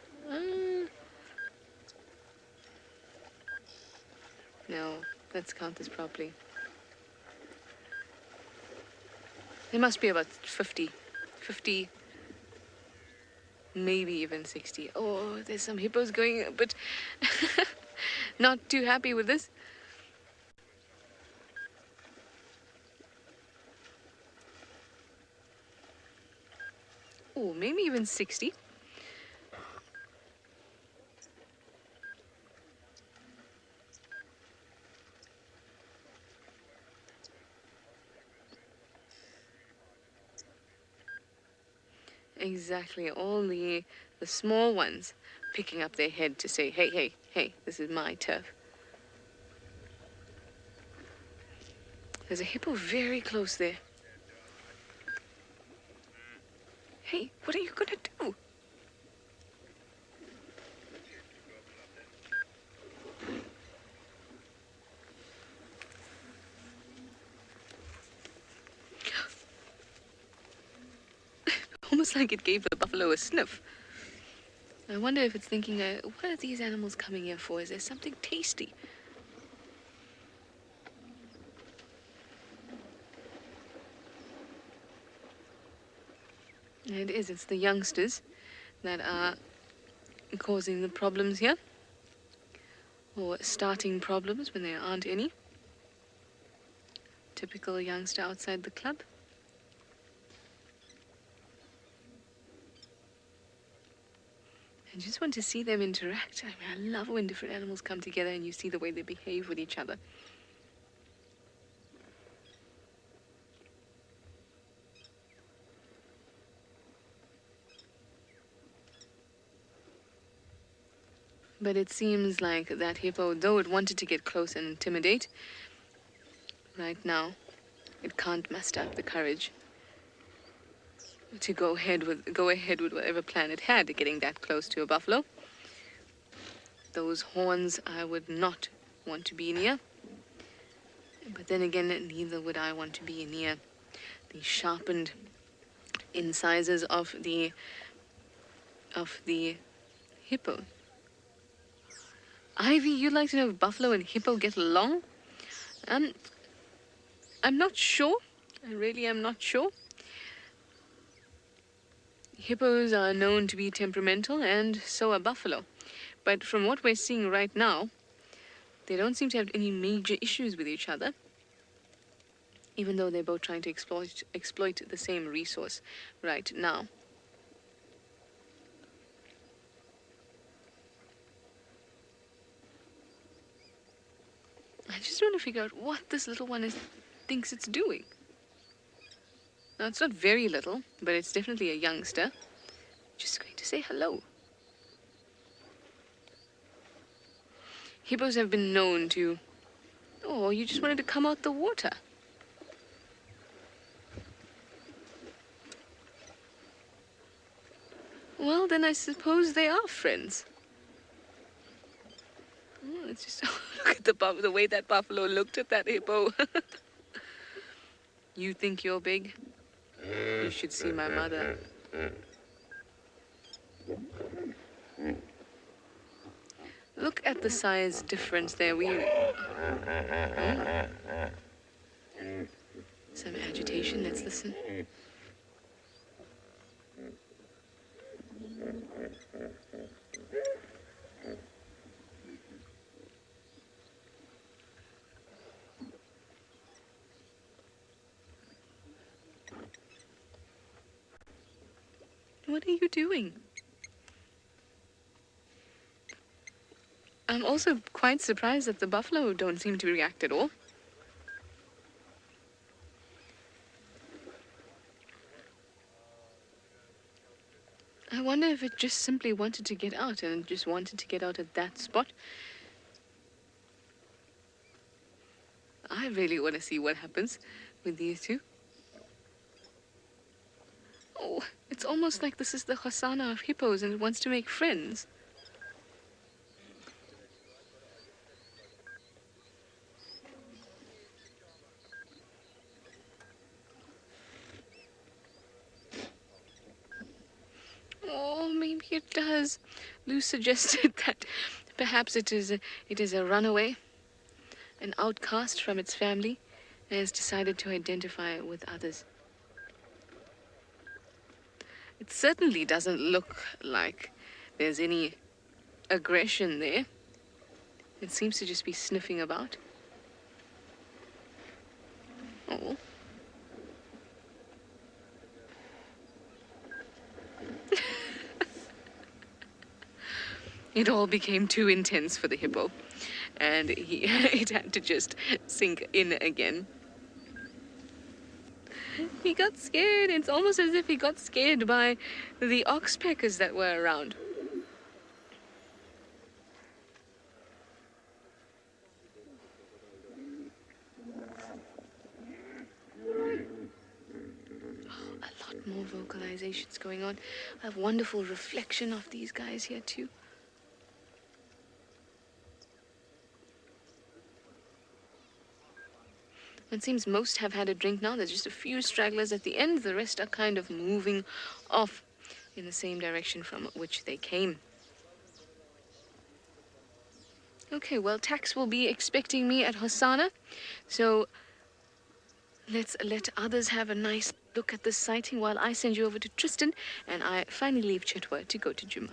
No, let's count this properly. There must be about 50, maybe even 60. Oh, there's some hippos going, but not too happy with this. Oh, maybe even 60. Exactly, all the small ones picking up their head to say, hey, hey, hey, this is my turf. There's a hippo very close there. Hey, what are you gonna do? Almost like it gave the buffalo a sniff. I wonder if it's thinking, what are these animals coming here for? Is there something tasty? It is, it's the youngsters that are causing the problems here, or starting problems when there aren't any. Typical youngster outside the club. I just want to see them interact. I mean, I love when different animals come together and you see the way they behave with each other. But it seems like that hippo, though it wanted to get close and intimidate, right now it can't muster up the courage to go ahead with whatever plan it had, getting that close to a buffalo. Those horns I would not want to be near. But then again, neither would I want to be near the sharpened incisors of the hippo. Ivy, you'd like to know if buffalo and hippo get along? I'm not sure. I really am not sure. Hippos are known to be temperamental, and so are buffalo. But from what we're seeing right now, they don't seem to have any major issues with each other, even though they're both trying to exploit the same resource right now. I just want to figure out what this little one thinks it's doing. Now, it's not very little, but it's definitely a youngster. Just going to say hello. Hippos have been known to... Oh, you just wanted to come out the water. Well, then I suppose they are friends. Oh, it's just... Look at the way that buffalo looked at that hippo. You think you're big? You should see my mother. Look at the size difference there. Some agitation. Let's listen. What are you doing? I'm also quite surprised that the buffalo don't seem to react at all. I wonder if it just simply wanted to get out and just wanted to get out at that spot. I really want to see what happens with these two. Oh, it's almost like this is the Hosana of hippos and it wants to make friends. Oh, maybe it does. Lou suggested that perhaps it is a runaway, an outcast from its family, and has decided to identify with others. It certainly doesn't look like there's any aggression there. It seems to just be sniffing about. Oh. It all became too intense for the hippo, and it had to just sink in again. He got scared. It's almost as if he got scared by the oxpeckers that were around. Oh, a lot more vocalizations going on. I have wonderful reflection of these guys here too. It seems most have had a drink now. There's just a few stragglers at the end. The rest are kind of moving off in the same direction from which they came. Okay, well, Tax will be expecting me at Hosana. So let's let others have a nice look at this sighting while I send you over to Tristan and I finally leave Chitwa to go to Juma.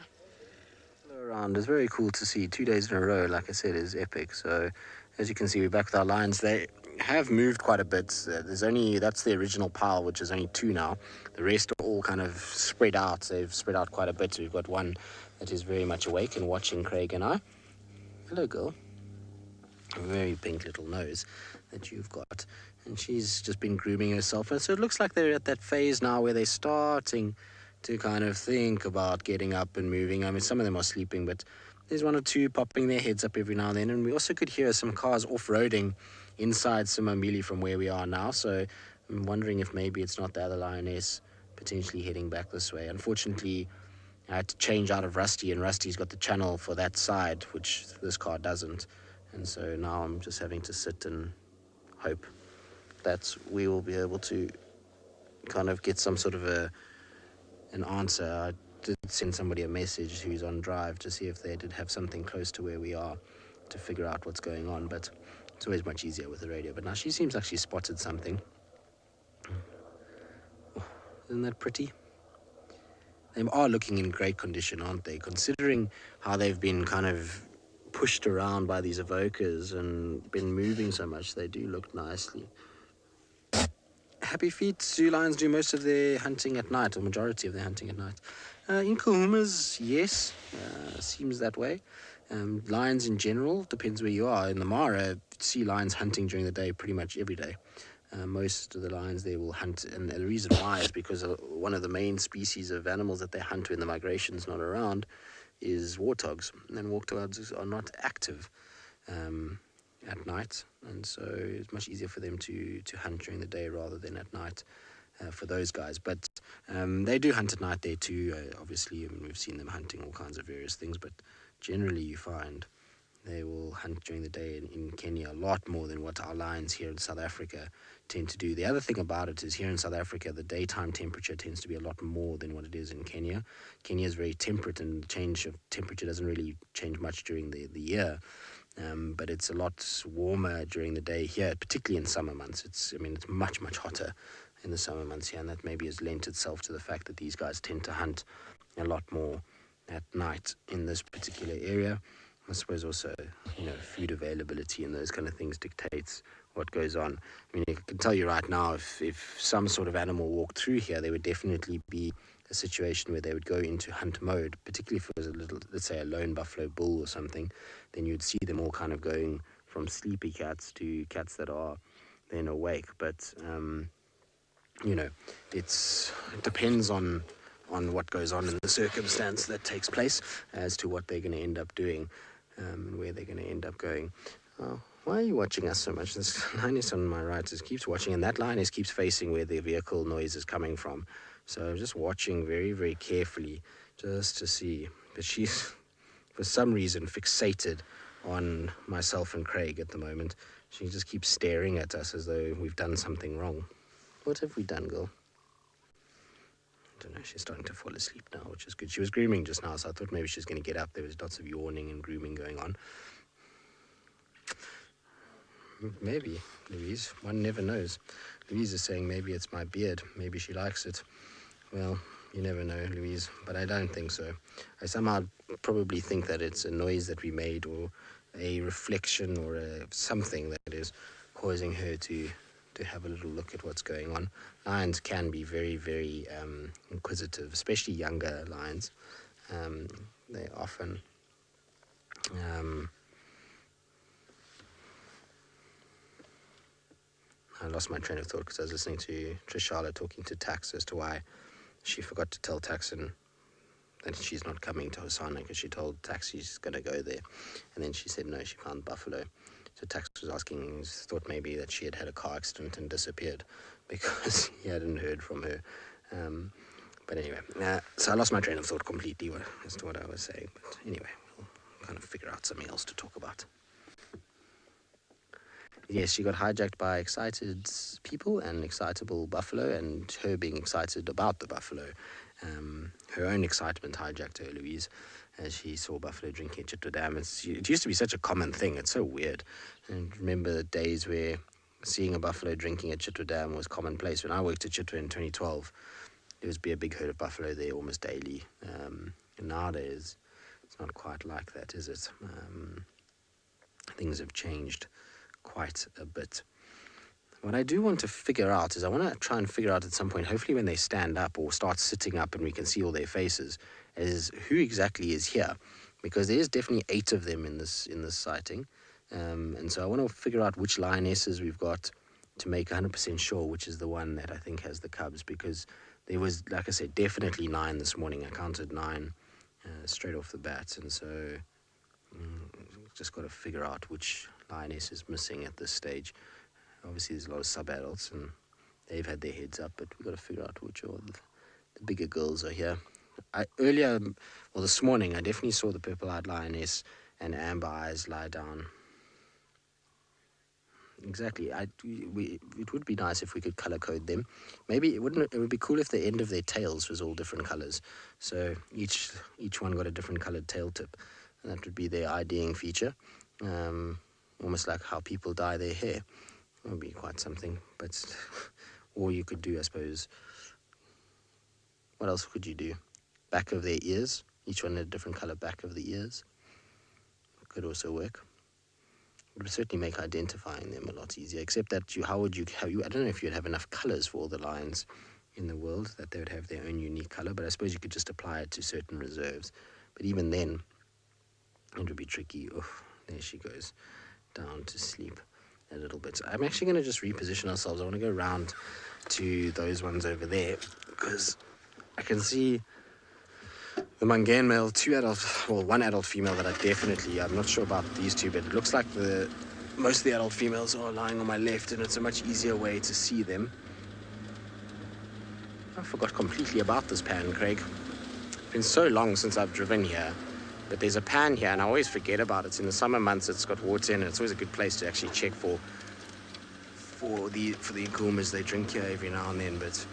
Around is very cool to see. 2 days in a row, like I said, is epic. So as you can see, we're back with our lions. They have moved quite a bit. That's the original pile, which is only 2 now. The rest are all kind of spread out. They've spread out quite a bit. We've got one that is very much awake and watching Craig and I. Hello, girl. A very pink little nose that you've got. And she's just been grooming herself. And so it looks like they're at that phase now where they're starting to kind of think about getting up and moving. I mean, some of them are sleeping, but there's 1 or 2 popping their heads up every now and then. And we also could hear some cars off-roading inside Simamili from where we are now. So I'm wondering if maybe it's not the other lioness potentially heading back this way. Unfortunately, I had to change out of Rusty, and Rusty's got the channel for that side, which this car doesn't. And so now I'm just having to sit and hope that we will be able to kind of get some sort of an answer. I did send somebody a message who's on drive to see if they did have something close to where we are to figure out what's going on, but it's always much easier with the radio. But now she seems like she spotted something. Oh, isn't that pretty? They are looking in great condition, aren't they? Considering how they've been kind of pushed around by these evokers and been moving so much, they do look nicely. Happy feet. Zoo lions do most of their hunting at night, or majority of their hunting at night. In Kahumas, yes, seems that way. Lions in general, depends where you are. In the Mara, see lions hunting during the day pretty much every day. Most of the lions there will hunt, and the reason why is because one of the main species of animals that they hunt when the migration's not around is warthogs, and warthogs are not active at night, and so it's much easier for them to hunt during the day rather than at night for those guys. But they do hunt at night there too, obviously. I mean, we've seen them hunting all kinds of various things, but generally you find they will hunt during the day in Kenya a lot more than what our lions here in South Africa tend to do. The other thing about it is here in South Africa, the daytime temperature tends to be a lot more than what it is in Kenya. Kenya is very temperate, and the change of temperature doesn't really change much during the year. But it's a lot warmer during the day here, particularly in summer months. It's much, much hotter in the summer months here, and that maybe has lent itself to the fact that these guys tend to hunt a lot more at night in this particular area. I suppose also, food availability and those kind of things dictates what goes on. I mean, I can tell you right now, if some sort of animal walked through here, there would definitely be a situation where they would go into hunt mode, particularly if it was let's say a lone buffalo bull or something. Then you'd see them all kind of going from sleepy cats to cats that are then awake. But it depends on what goes on in the circumstance that takes place as to what they're going to end up doing and where they're going to end up going. Oh, why are you watching us so much? This lioness on my right keeps watching, and that lioness keeps facing where the vehicle noise is coming from. So I'm just watching very, very carefully just to see. But she's, for some reason, fixated on myself and Craig at the moment. She just keeps staring at us as though we've done something wrong. What have we done, girl? I don't know, she's starting to fall asleep now, which is good. She was grooming just now, so I thought maybe she was going to get up. There was lots of yawning and grooming going on. Maybe, Louise. One never knows. Louise is saying maybe it's my beard. Maybe she likes it. Well, you never know, Louise, but I don't think so. I somehow probably think that it's a noise that we made, or a reflection, or something that is causing her to have a little look at what's going on. Lions can be very, very inquisitive, especially younger lions. They often I lost my train of thought because I was listening to Trishala talking to Tax as to why she forgot to tell Taxon that she's not coming to Hosanna, because she told Tax she's going to go there, and then she said no, she found buffalo. So Tax was asking, he thought maybe that she had a car accident and disappeared because he hadn't heard from her. But anyway, so I lost my train of thought completely as to what I was saying. But anyway, we'll kind of figure out something else to talk about. Yes, she got hijacked by excited people and excitable buffalo, and her being excited about the buffalo. Her own excitement hijacked her, Louise, as she saw buffalo drinking at Chitwa Dam. It used to be such a common thing. It's so weird. And remember the days where seeing a buffalo drinking at Chitwa Dam was commonplace. When I worked at Chitwa in 2012, there would be a big herd of buffalo there almost daily. And nowadays, it's not quite like that, is it? Things have changed quite a bit. What I do want to figure out is I want to try and figure out at some point, hopefully when they stand up or start sitting up and we can see all their faces, is who exactly is here, because there's definitely 8 of them in this sighting, and so I want to figure out which lionesses we've got to make 100% sure which is the one that I think has the cubs, because there was, like I said, definitely 9 this morning. I counted 9 straight off the bat, and so just got to figure out which lioness is missing at this stage. Obviously there's a lot of sub-adults and they've had their heads up, but we've got to figure out which of the bigger girls are here. This morning I definitely saw the purple-eyed lioness and amber eyes lie down. Exactly. It would be nice if we could color code them. Maybe it would be cool if the end of their tails was all different colors, so each one got a different colored tail tip, and that would be their IDing feature, almost like how people dye their hair. That would be quite something. But or you could do, I suppose, what else could you do? Back of their ears. Each one had a different color back of the ears. Could also work. It would certainly make identifying them a lot easier, except that I don't know if you'd have enough colors for all the lions in the world, that they would have their own unique color, but I suppose you could just apply it to certain reserves. But even then, it would be tricky. Oh, there she goes, down to sleep. a little bit. I'm actually going to just reposition ourselves. I want to go around to those ones over there because I can see the Mangan male, one adult female that I'm not sure about these two, but it looks like most of the adult females are lying on my left, and it's a much easier way to see them. I forgot completely about this pan, Craig. It's been so long since I've driven here, but there's a pan here, and I always forget about it. In the summer months, it's got water in it. It's always a good place to actually check for the iguanas. They drink here every now and then, but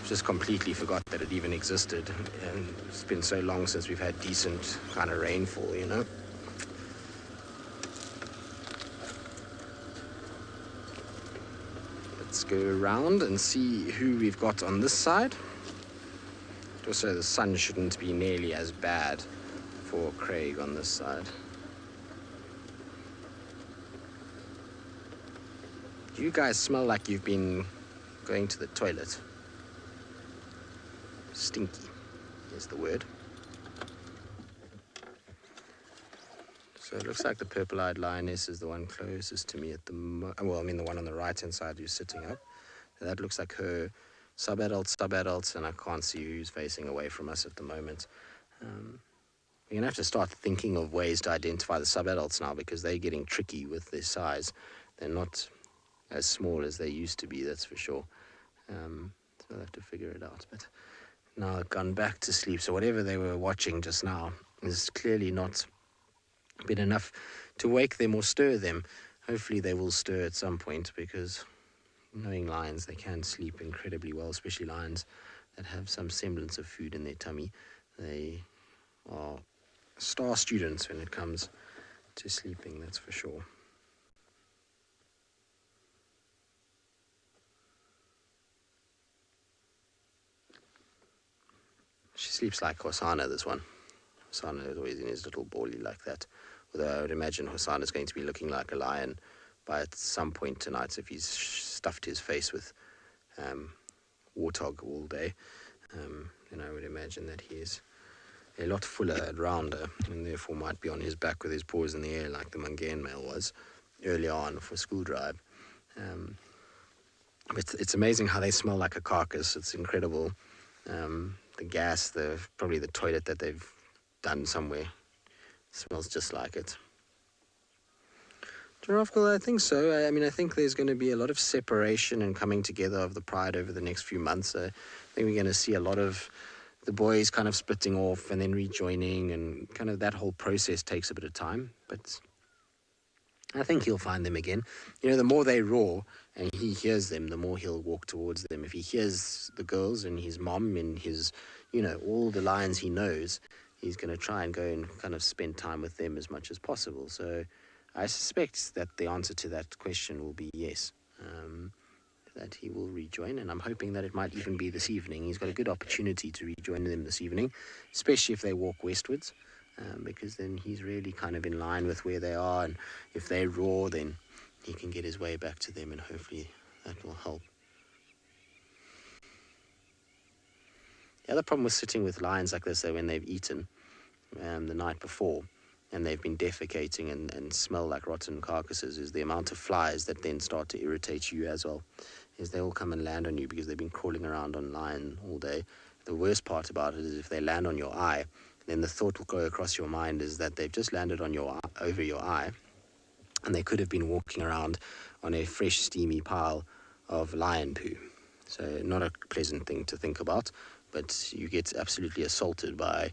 just completely forgot that it even existed. And it's been so long since we've had decent kind of rainfall, you know. Let's go around and see who we've got on this side. Also, the sun shouldn't be nearly as bad for Craig on this side. You guys smell like you've been going to the toilet. Stinky is the word. So it looks like the purple-eyed lioness is the one closest to me at the the one on the right-hand side who's sitting up. So that looks like her sub-adults, and I can't see who's facing away from us at the moment. We're going to have to start thinking of ways to identify the sub-adults now, because they're getting tricky with their size. They're not as small as they used to be, that's for sure. So I'll have to figure it out. But now I've gone back to sleep, so whatever they were watching just now is clearly not been enough to wake them or stir them. Hopefully they will stir at some point, because knowing lions, they can sleep incredibly well, especially lions that have some semblance of food in their tummy. They are star students when it comes to sleeping, that's for sure. She sleeps like Hosanna, this one. Hosanna is always in his little bally like that. Although I would imagine Hosanna is going to be looking like a lion by at some point tonight if he's stuffed his face with warthog all day. Then I would imagine that he is a lot fuller and rounder, and therefore might be on his back with his paws in the air like the Mangan male was earlier on for school drive. But it's amazing how they smell like a carcass. It's incredible. The gas, probably the toilet that they've done somewhere, smells just like it. Geographical, I think so. I think there's going to be a lot of separation and coming together of the pride over the next few months. I think we're going to see a lot of the boys kind of splitting off and then rejoining, and kind of that whole process takes a bit of time. But I think he'll find them again. You know, the more they roar and he hears them, the more he'll walk towards them. If he hears the girls and his mom and his, all the lions he knows, he's going to try and go and kind of spend time with them as much as possible. So I suspect that the answer to that question will be yes, that he will rejoin, and I'm hoping that it might even be this evening. He's got a good opportunity to rejoin them this evening, especially if they walk westwards, because then he's really kind of in line with where they are, and if they roar, then he can get his way back to them, and hopefully that will help. The other problem with sitting with lions like this, though, when they've eaten the night before, and they've been defecating and smell like rotten carcasses, is the amount of flies that then start to irritate you as well. Is they all come and land on you because they've been crawling around on lion all day. The worst part about it is if they land on your eye, then the thought will go across your mind is that they've just landed on over your eye, and they could have been walking around on a fresh, steamy pile of lion poo. So not a pleasant thing to think about, but you get absolutely assaulted by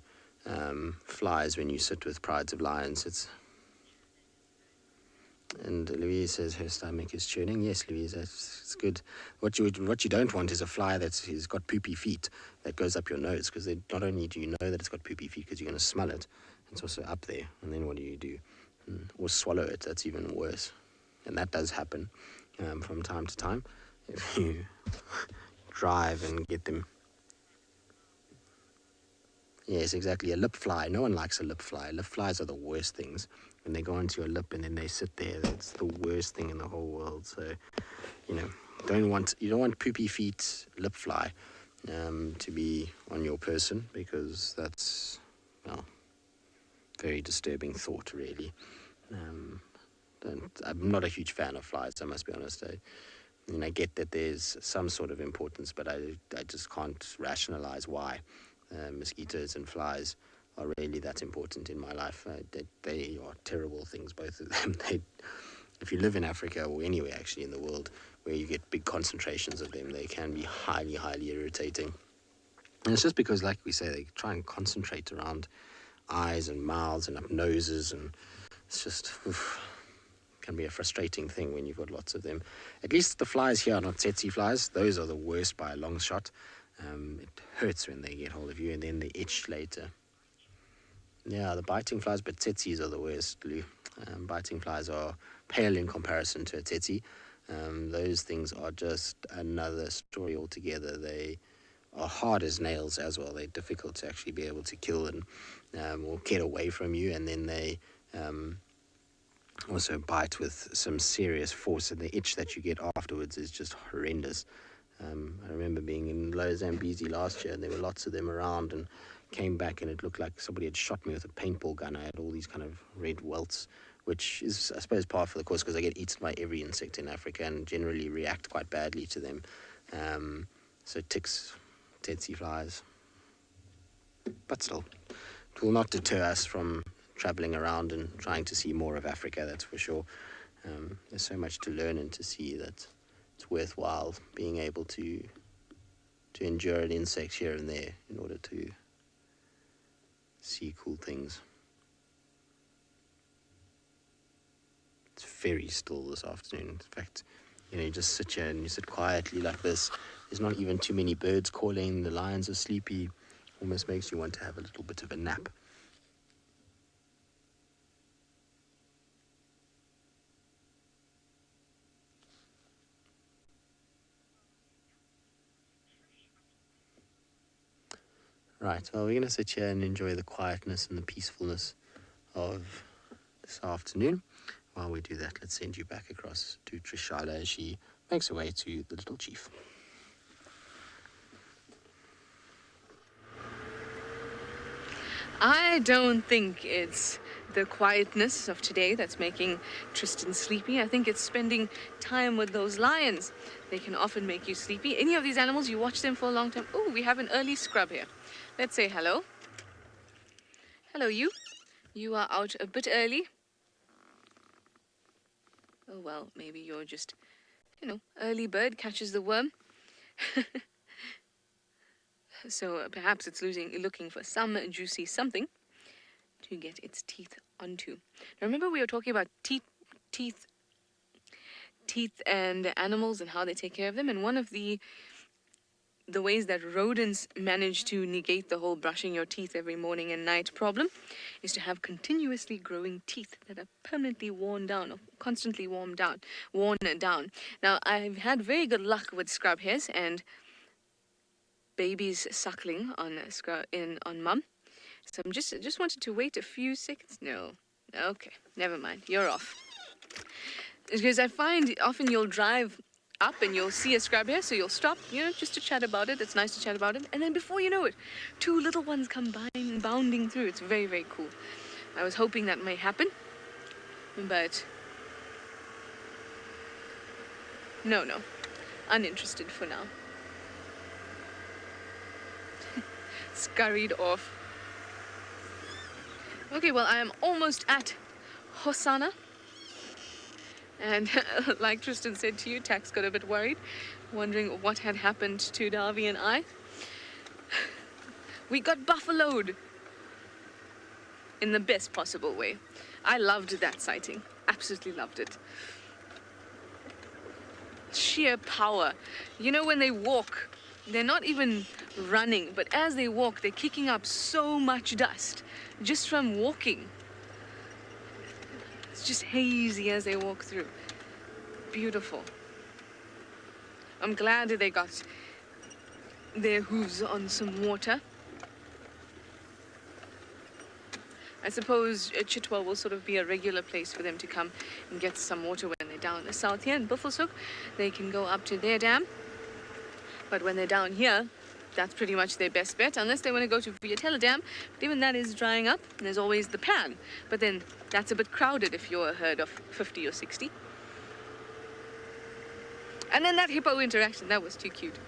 flies when you sit with prides of lions. And Louise says her stomach is churning. Yes, Louise, it's good. What you don't want is a fly that's got poopy feet that goes up your nose, because not only do you know that it's got poopy feet because you're going to smell it, it's also up there. And then what do? Or swallow it. That's even worse. And that does happen from time to time if you drive and get them. Yes, exactly. A lip fly. No one likes a lip fly. Lip flies are the worst things. When they go onto your lip and then they sit there, that's the worst thing in the whole world. So, you don't want poopy feet lip fly to be on your person, because that's, very disturbing thought, really. I'm not a huge fan of flies, I must be honest. I get that there's some sort of importance, but I just can't rationalize why mosquitoes and flies are really that important in my life. They are terrible things, both of them. If you live in Africa or anywhere actually in the world where you get big concentrations of them, they can be highly, highly irritating. And it's just because, like we say, they try and concentrate around eyes and mouths and up noses, and it's just can be a frustrating thing when you've got lots of them. At least the flies here are not tsetse flies. Those are the worst by a long shot. It hurts when they get hold of you, and then they itch later. Yeah, the biting flies, but tsetses are the worst, Lou. Biting flies are pale in comparison to a tsetse. Those things are just another story altogether. They are hard as nails as well. They're difficult to actually be able to kill and or get away from you, and then they also bite with some serious force, and the itch that you get afterwards is just horrendous. I remember being in Lower Zambezi last year, and there were lots of them around, and came back and it looked like somebody had shot me with a paintball gun. I had all these kind of red welts, which is, I suppose, par for the course because I get eaten by every insect in Africa and generally react quite badly to them. So ticks, tsetse flies. But still, it will not deter us from traveling around and trying to see more of Africa, that's for sure. There's so much to learn and to see that it's worthwhile being able to endure an insect here and there in order to see cool things. It's very still this afternoon. In fact, you just sit here and you sit quietly like this. There's not even too many birds calling. The lions are sleepy. Almost makes you want to have a little bit of a nap. Right, well, we're going to sit here and enjoy the quietness and the peacefulness of this afternoon. While we do that, let's send you back across to Trishala as she makes her way to the little chief. I don't think it's the quietness of today that's making Tristan sleepy. I think it's spending time with those lions. They can often make you sleepy. Any of these animals, you watch them for a long time. Oh, we have an early scrub here. Let's say hello. Hello, you. You are out a bit early. Oh, well, maybe you're just, early bird catches the worm. So perhaps it's looking for some juicy something to get its teeth onto. Now remember we were talking about teeth and animals and how they take care of them, and one of the ways that rodents manage to negate the whole brushing your teeth every morning and night problem is to have continuously growing teeth that are permanently worn down or constantly worn down. Now I've had very good luck with scrub hairs and babies suckling on mum. So I'm just wanted to wait a few seconds. No. Okay, never mind. You're off. Because I find often you'll drive up and you'll see a scrub hair, so you'll stop, just to chat about it. It's nice to chat about it. And then before you know it, two little ones come bounding through. It's very, very cool. I was hoping that may happen, but no. Uninterested for now. Scurried off. Okay, well, I am almost at Hosanna. And like Tristan said to you, Tax got a bit worried, wondering what had happened to Darby and I. We got buffaloed in the best possible way. I loved that sighting. Absolutely loved it. Sheer power. When they walk, they're not even running, but as they walk, they're kicking up so much dust just from walking. It's just hazy as they walk through. Beautiful. I'm glad that they got their hooves on some water. I suppose Chitwa will sort of be a regular place for them to come and get some water when they're down in the south here in Buffelshoek. They can go up to their dam. But when they're down here, That's pretty much their best bet, unless they want to go to Vuyatela Dam. But even that is drying up. And there's always the Pan. But then that's a bit crowded if you're a herd of 50 or 60. And then that hippo interaction, that was too cute.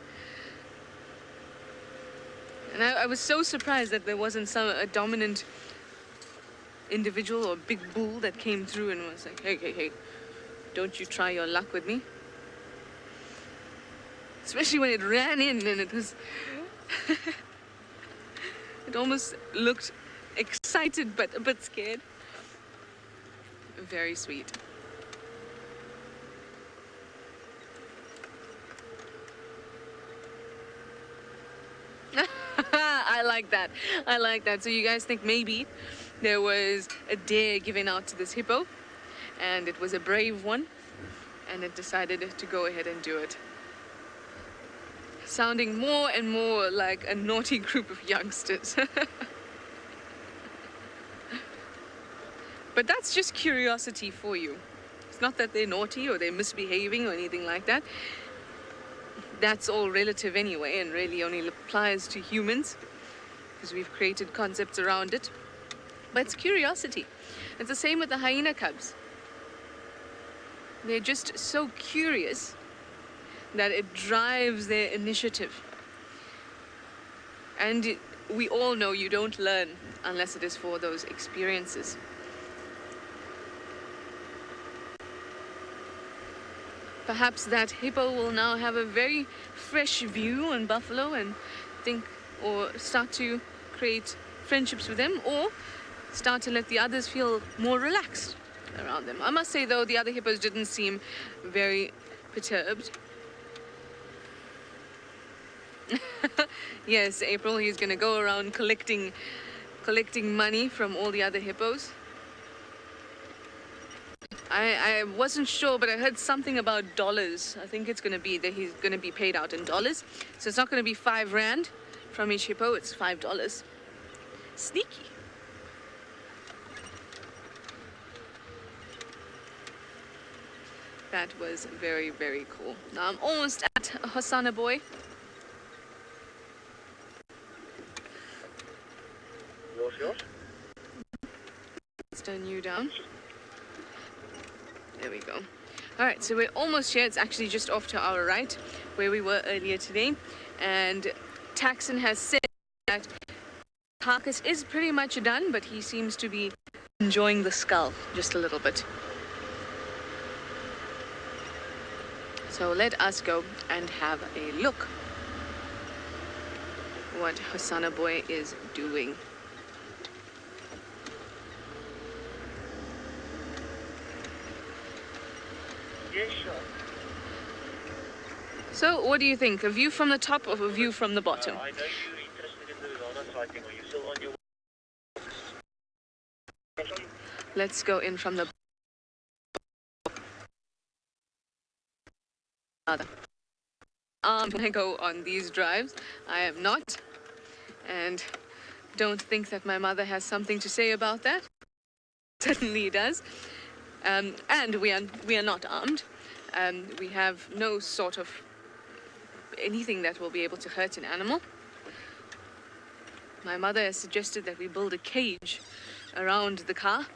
And I was so surprised that there wasn't a dominant individual or big bull that came through and was like, hey, hey, hey, don't you try your luck with me. Especially when it ran in and it was... it almost looked excited but a bit scared. Very sweet. I like that. I like that. So you guys think maybe there was a dare given out to this hippo and it was a brave one and it decided to go ahead and do it. Sounding more and more like a naughty group of youngsters. But that's just curiosity for you. It's not that they're naughty or they're misbehaving or anything like that. That's all relative anyway and really only applies to humans because we've created concepts around it. But it's curiosity. It's the same with the hyena cubs. They're just so curious that it drives their initiative. And we all know you don't learn unless it is for those experiences. Perhaps that hippo will now have a very fresh view on buffalo and think or start to create friendships with them or start to let the others feel more relaxed around them. I must say though, the other hippos didn't seem very perturbed. Yes, April, he's gonna go around collecting money from all the other hippos. I wasn't sure, but I heard something about dollars. I think it's gonna be that he's gonna be paid out in dollars. So it's not gonna be 5 rand from each hippo, it's $5. Sneaky. That was very, very cool. Now I'm almost at Hosanna Boy. Yours? Let's turn you down. There we go. All right, so we're almost here. It's actually just off to our right, where we were earlier today. And Taxon has said that carcass is pretty much done, but he seems to be enjoying the skull just a little bit. So let us go and have a look what Hosanna Boy is doing. Yes, sure. So what do you think? A view from the top or a view from the bottom? I know you're interested in the Lioness sighting. Are you still on your... Let's go in from the other. When I go on these drives, I am not, and don't think that my mother has something to say about that. Certainly does. And we are not armed. We have no sort of anything that will be able to hurt an animal. My mother has suggested that we build a cage around the car.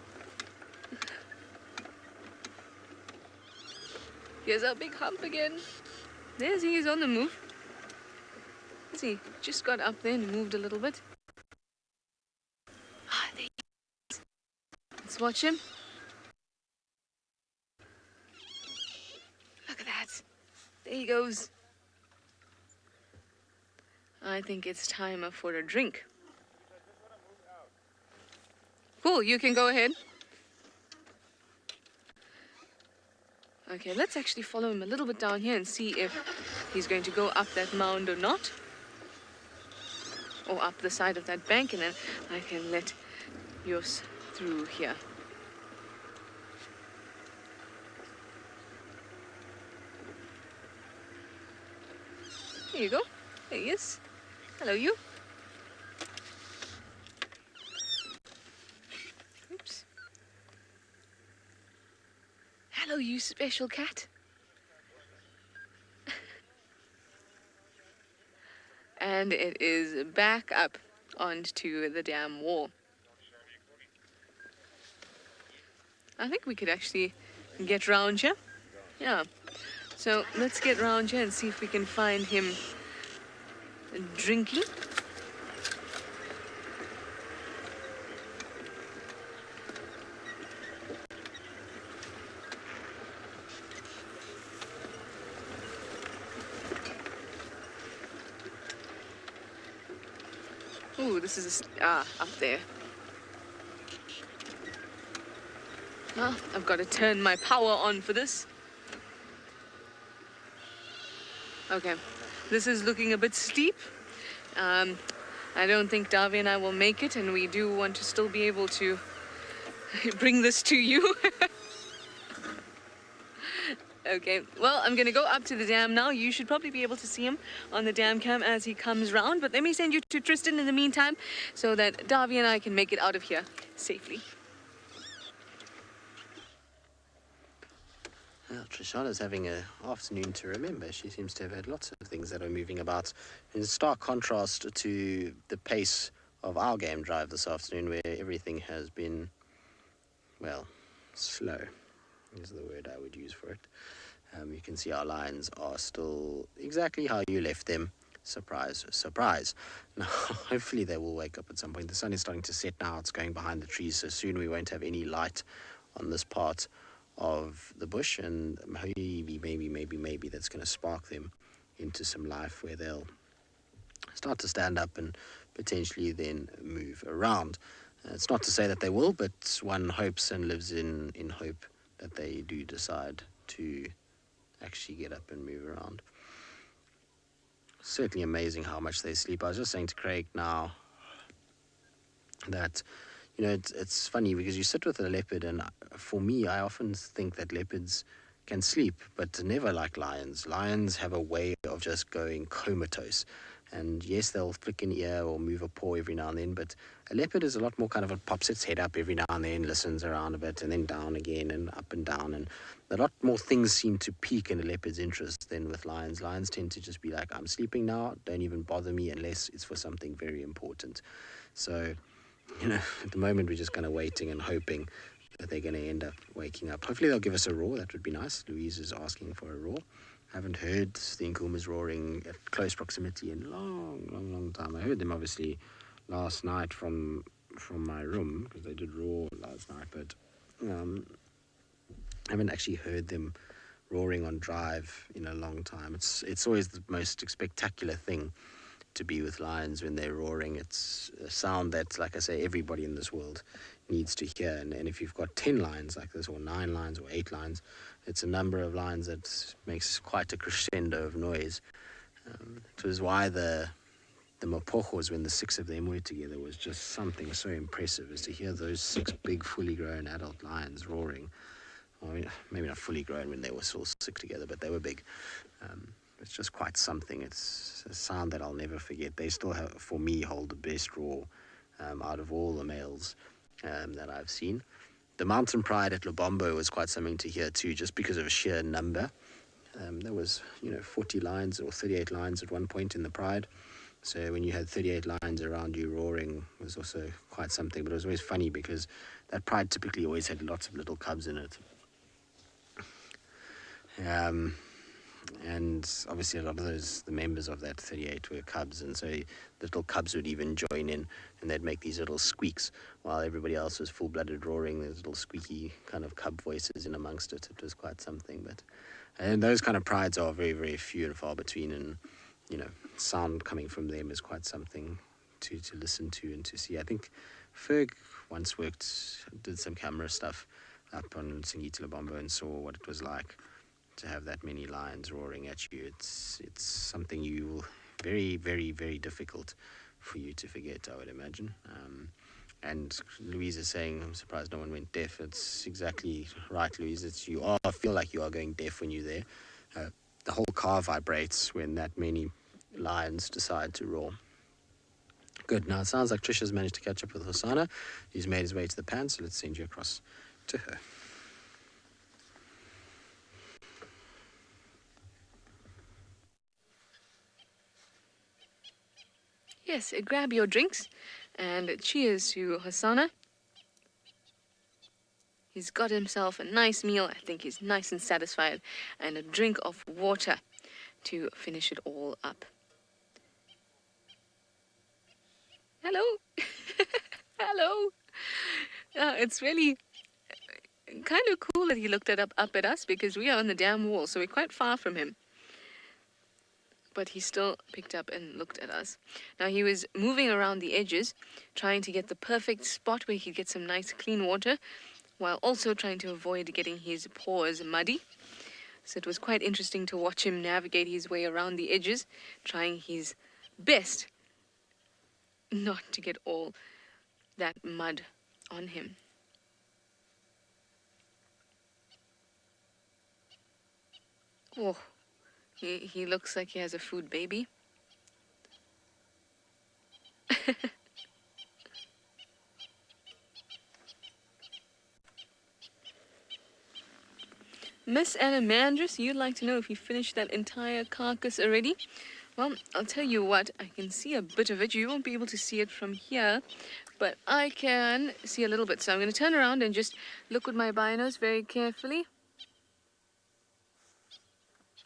Here's our big hump again. There's he, he's on the move. Is he? Just got up there and moved a little bit. Ah, there he is. Let's watch him. Look at that. There he goes. I think it's time for a drink. Cool, you can go ahead. Okay, let's actually follow him a little bit down here and see if he's going to go up that mound or not. Or up the side of that bank, and then I can let yours through here. There you go. There he is. Hello, you. Oops. Hello, you special cat. And it is back up onto the dam wall. I think we could actually get round here. Yeah. So let's get round here and see if we can find him drinking. Ooh, this is up there. Ah, I've got to turn my power on for this. Okay, this is looking a bit steep. I don't think Davi and I will make it, and we do want to still be able to bring this to you. Okay, well, I'm gonna go up to the dam now. You should probably be able to see him on the dam cam as he comes round, but let me send you to Tristan in the meantime so that Davi and I can make it out of here safely. Well, Trishana's having an afternoon to remember. She seems to have had lots of things that are moving about. In stark contrast to the pace of our game drive this afternoon, where everything has been, well, slow is the word I would use for it. You can see our lines are still exactly how you left them. Surprise, surprise. Now, hopefully they will wake up at some point. The sun is starting to set now. It's going behind the trees, so soon we won't have any light on this part of the bush, and maybe that's going to spark them into some life where they'll start to stand up and potentially then move around. It's not to say that they will, but one hopes and lives in hope that they do decide to actually get up and move around. Certainly amazing how much they sleep. I was just saying to Craig now that, you know, it's funny because you sit with a leopard, and for me, I often think that leopards can sleep, but never like lions. Lions have a way of just going comatose. And yes, they'll flick an ear or move a paw every now and then, but a leopard is a lot more kind of, it pops its head up every now and then, listens around a bit, and then down again, and up and down. And a lot more things seem to pique in a leopard's interest than with lions. Lions tend to just be like, I'm sleeping now, don't even bother me unless it's for something very important. So, you know, at the moment, we're just kind of waiting and hoping that they're going to end up waking up. Hopefully they'll give us a roar. That would be nice. Louise is asking for a roar. I haven't heard the Nkumas roaring at close proximity in a long time. I heard them obviously last night from my room, because they did roar last night, but I haven't actually heard them roaring on drive in a long time. It's always the most spectacular thing to be with lions when they're roaring. It's a sound that, like I say, everybody in this world needs to hear. And if you've got 10 lions like this, or 9 lions, or 8 lions, it's a number of lions that makes quite a crescendo of noise. It was why the Mapojos, when the 6 of them were together, was just something so impressive, is to hear those 6 big, fully grown adult lions roaring. I mean, maybe not fully grown when they were all 6 together, but they were big. It's just quite something. It's a sound that I'll never forget. They still have, for me, hold the best roar out of all the males that I've seen. The mountain pride at Lubombo was quite something to hear too, just because of sheer number. There was, 40 lions or 38 lions at one point in the pride. So when you had 38 lions around you roaring was also quite something. But it was always funny because that pride typically always had lots of little cubs in it. And obviously a lot of the members of that 38 were cubs, and so the little cubs would even join in, and they'd make these little squeaks while everybody else was full-blooded roaring. There's little squeaky kind of cub voices in amongst it. It was quite something. And those kind of prides are very, very few and far between, and sound coming from them is quite something to listen to and to see. I think Ferg once did some camera stuff up on Singita Lubombo and saw what it was like to have that many lions roaring at you. It's something you will very, very, very difficult for you to forget, I would imagine. And Louise is saying, I'm surprised no one went deaf. It's exactly right, Louise. I feel like you are going deaf when you're there. The whole car vibrates when that many lions decide to roar. Good. Now it sounds like Trisha's managed to catch up with Hosana. He's made his way to the pan, so let's send you across to her. Yes, grab your drinks and cheers to Hasana. He's got himself a nice meal. I think he's nice and satisfied, and a drink of water to finish it all up. Hello. Hello. It's really kind of cool that he looked up at us because we are on the dam wall, so we're quite far from him. But he still picked up and looked at us. Now he was moving around the edges, trying to get the perfect spot where he could get some nice clean water, while also trying to avoid getting his paws muddy. So it was quite interesting to watch him navigate his way around the edges, trying his best not to get all that mud on him. Oh, he looks like he has a food baby. Miss Anamandris, you'd like to know if you finished that entire carcass already? Well, I'll tell you what, I can see a bit of it. You won't be able to see it from here, but I can see a little bit. So I'm going to turn around and just look with my binos very carefully.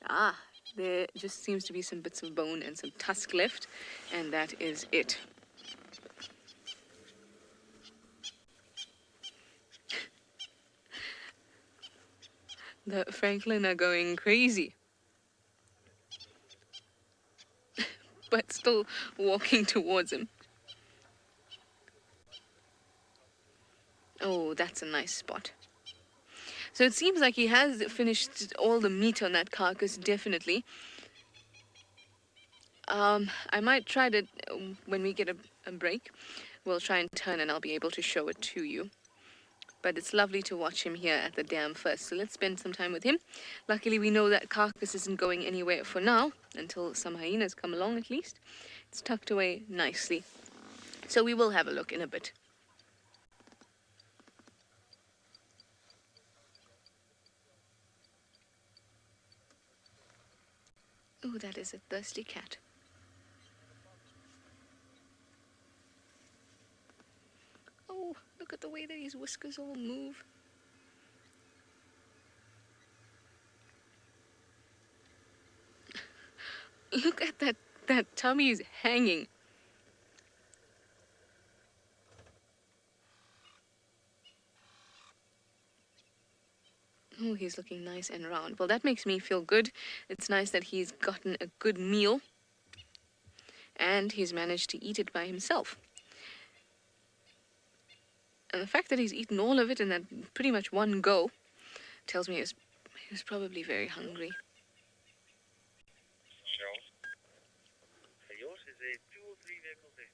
Ah, there just seems to be some bits of bone and some tusk left, and that is it. The Franklin are going crazy, but still walking towards him. Oh, that's a nice spot. So it seems like he has finished all the meat on that carcass, definitely. I might try to, when we get a break, we'll try and turn and I'll be able to show it to you. But it's lovely to watch him here at the dam first. So let's spend some time with him. Luckily, we know that carcass isn't going anywhere for now, until some hyenas come along at least. It's tucked away nicely. So we will have a look in a bit. Oh, that is a thirsty cat. Oh, look at the way that his whiskers all move. Look at that tummy is hanging. Oh, he's looking nice and round. Well, that makes me feel good. It's nice that he's gotten a good meal and he's managed to eat it by himself. And the fact that he's eaten all of it in that pretty much one go tells me he was probably very hungry. Charles. Yours is a 2 or 3 vehicle there.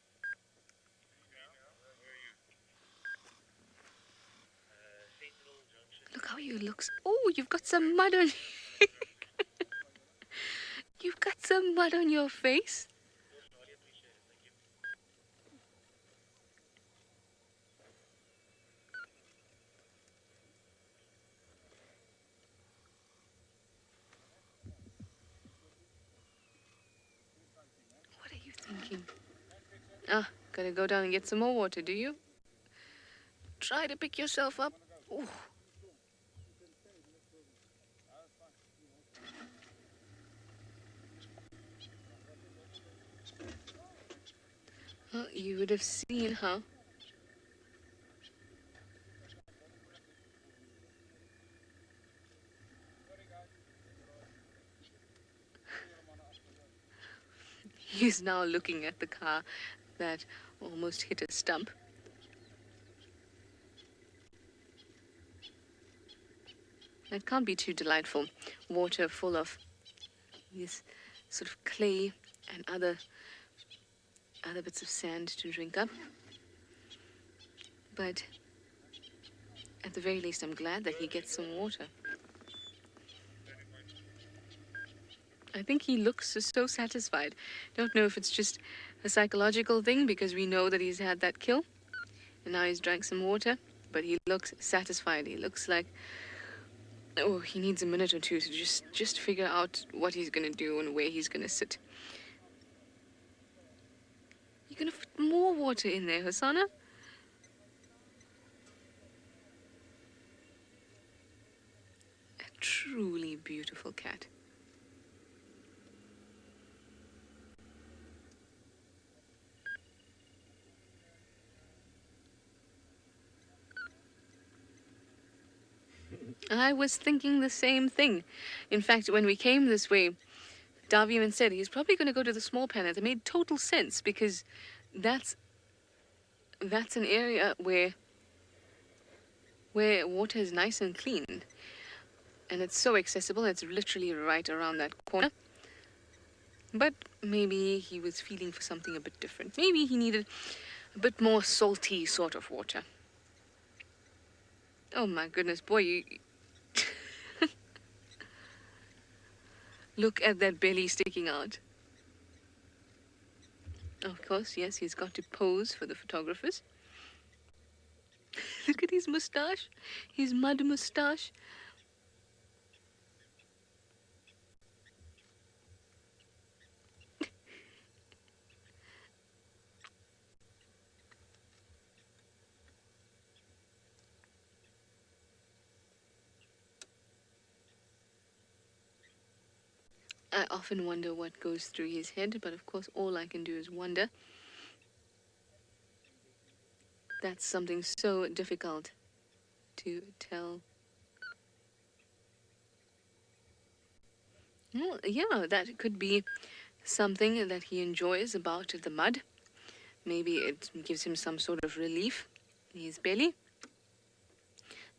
Central Junction. Look how you looks. Oh, you've got some mud on You've got some mud on your face. I appreciate it. Thank you. What are you thinking? Ah, gotta go down and get some more water, do you? Try to pick yourself up. Ooh. Well, you would have seen how. He's now looking at the car that almost hit a stump. It can't be too delightful. Water full of this sort of clay and other bits of sand to drink up. But at the very least, I'm glad that he gets some water. I think he looks so satisfied. Don't know if it's just a psychological thing because we know that he's had that kill and now he's drank some water, but he looks satisfied. He looks like, oh, he needs a minute or two to just figure out what he's going to do and where he's going to sit. gonna put more water in there, Hosanna? A truly beautiful cat. I was thinking the same thing. In fact, when we came this way, Davy even said he's probably going to go to the small planet. It made total sense because that's an area where water is nice and clean, and it's so accessible. It's literally right around that corner. But maybe he was feeling for something a bit different. Maybe he needed a bit more salty sort of water. Oh my goodness, boy, you look at that belly sticking out. Of course, yes, he's got to pose for the photographers. Look at his mustache, his mud mustache. I often wonder what goes through his head, but of course all I can do is wonder. That's something so difficult to tell. Well, yeah, that could be something that he enjoys about the mud. Maybe it gives him some sort of relief in his belly.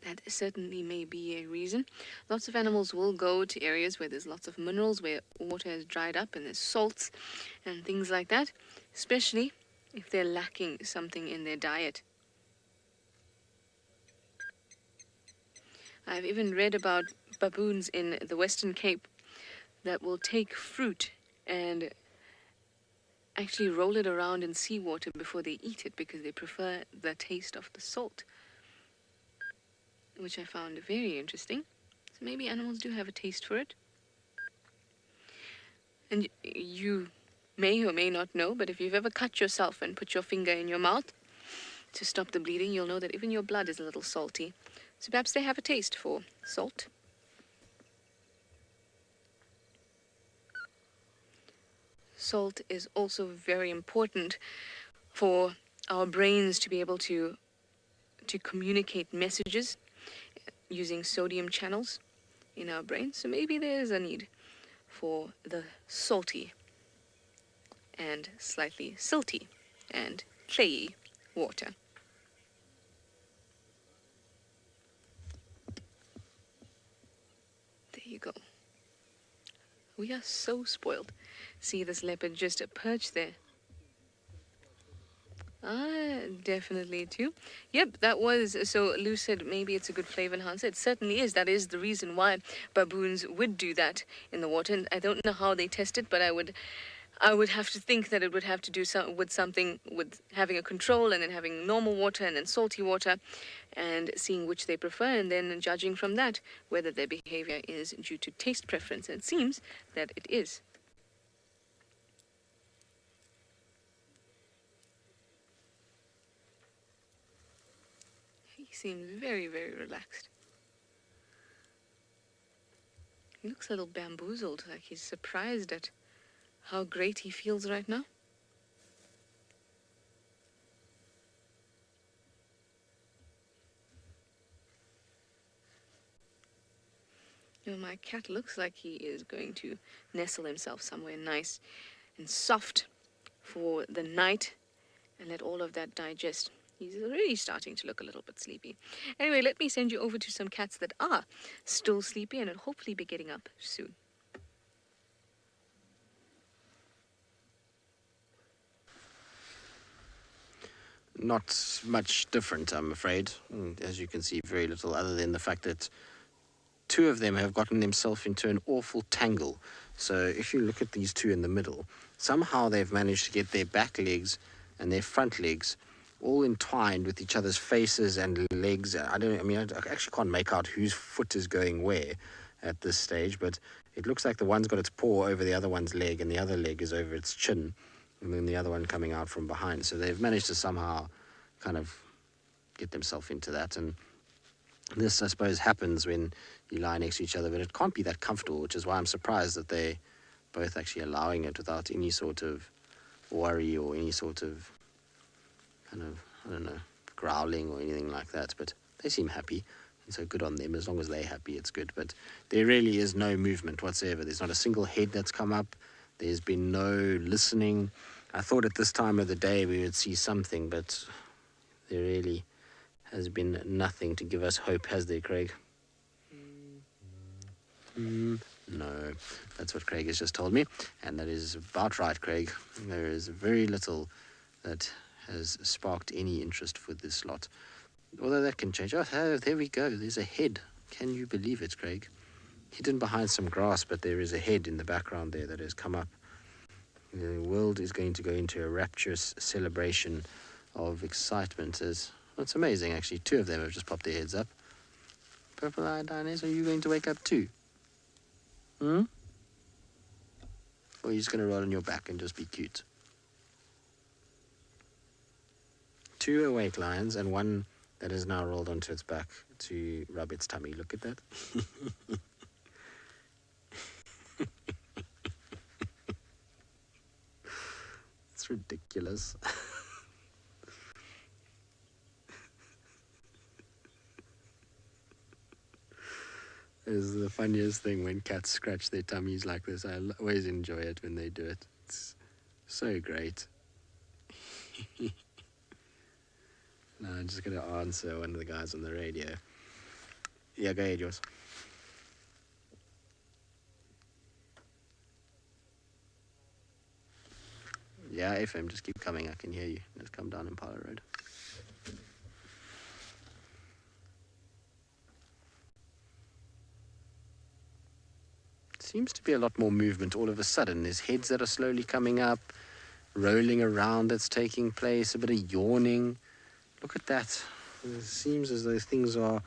That certainly may be a reason. Lots of animals will go to areas where there's lots of minerals, where water has dried up and there's salts and things like that, especially if they're lacking something in their diet. I've even read about baboons in the Western Cape that will take fruit and actually roll it around in seawater before they eat it because they prefer the taste of the salt, which I found very interesting. So maybe animals do have a taste for it. And you may or may not know, but if you've ever cut yourself and put your finger in your mouth to stop the bleeding, you'll know that even your blood is a little salty. So perhaps they have a taste for salt. Salt is also very important for our brains to be able to communicate messages using sodium channels in our brain. So maybe there is a need for the salty and slightly silty and clayey water. There you go. We are so spoiled. See this leopard just perched there. Definitely too. Yep, that was, so Lou said maybe it's a good flavor enhancer. It certainly is. That is the reason why baboons would do that in the water. And I don't know how they test it, but I would have to think that it would have to do something with having a control and then having normal water and then salty water and seeing which they prefer and then judging from that whether their behavior is due to taste preference. And it seems that it is. He seems very, very relaxed. He looks a little bamboozled, like he's surprised at how great he feels right now. You know, my cat looks like he is going to nestle himself somewhere nice and soft for the night and let all of that digest. He's already starting to look a little bit sleepy. Anyway, let me send you over to some cats that are still sleepy and will hopefully be getting up soon. Not much different, I'm afraid. As you can see, very little other than the fact that two of them have gotten themselves into an awful tangle. So if you look at these two in the middle, somehow they've managed to get their back legs and their front legs all entwined with each other's faces and legs. I actually can't make out whose foot is going where at this stage, but it looks like the one's got its paw over the other one's leg and the other leg is over its chin. and then the other one coming out from behind. So they've managed to somehow kind of get themselves into that. And this, I suppose, happens when you lie next to each other, but it can't be that comfortable, which is why I'm surprised that they're both actually allowing it without any sort of worry or any sort of kind of, I don't know, growling or anything like that. But they seem happy, and so good on them. As long as they're happy, it's good. But there really is no movement whatsoever. There's not a single head that's come up. There's been no listening. I thought at this time of the day we would see something, but there really has been nothing to give us hope, has there, Craig? No, that's what Craig has just told me, and that is about right, Craig. There is very little that has sparked any interest for this lot. Although that can change. Oh, there we go. There's a head. Can you believe it, Craig? Hidden behind some grass, but there is a head in the background there that has come up. The world is going to go into a rapturous celebration of excitement. It's amazing, actually. 2 of them have just popped their heads up. Purple-eyed Lioness, are you going to wake up too? Or are you just going to roll on your back and just be cute? 2 awake lions and 1 that is now rolled onto its back to rub its tummy. Look at that. It's ridiculous. It's the funniest thing when cats scratch their tummies like this. I always enjoy it when they do it. It's so great. Now I'm just going to answer one of the guys on the radio. Yeah, go ahead, yours. Yeah, FM, just keep coming. I can hear you. Let's come down Impala Road. Seems to be a lot more movement all of a sudden. There's heads that are slowly coming up, rolling around that's taking place, a bit of yawning. Look at that. It seems as though things are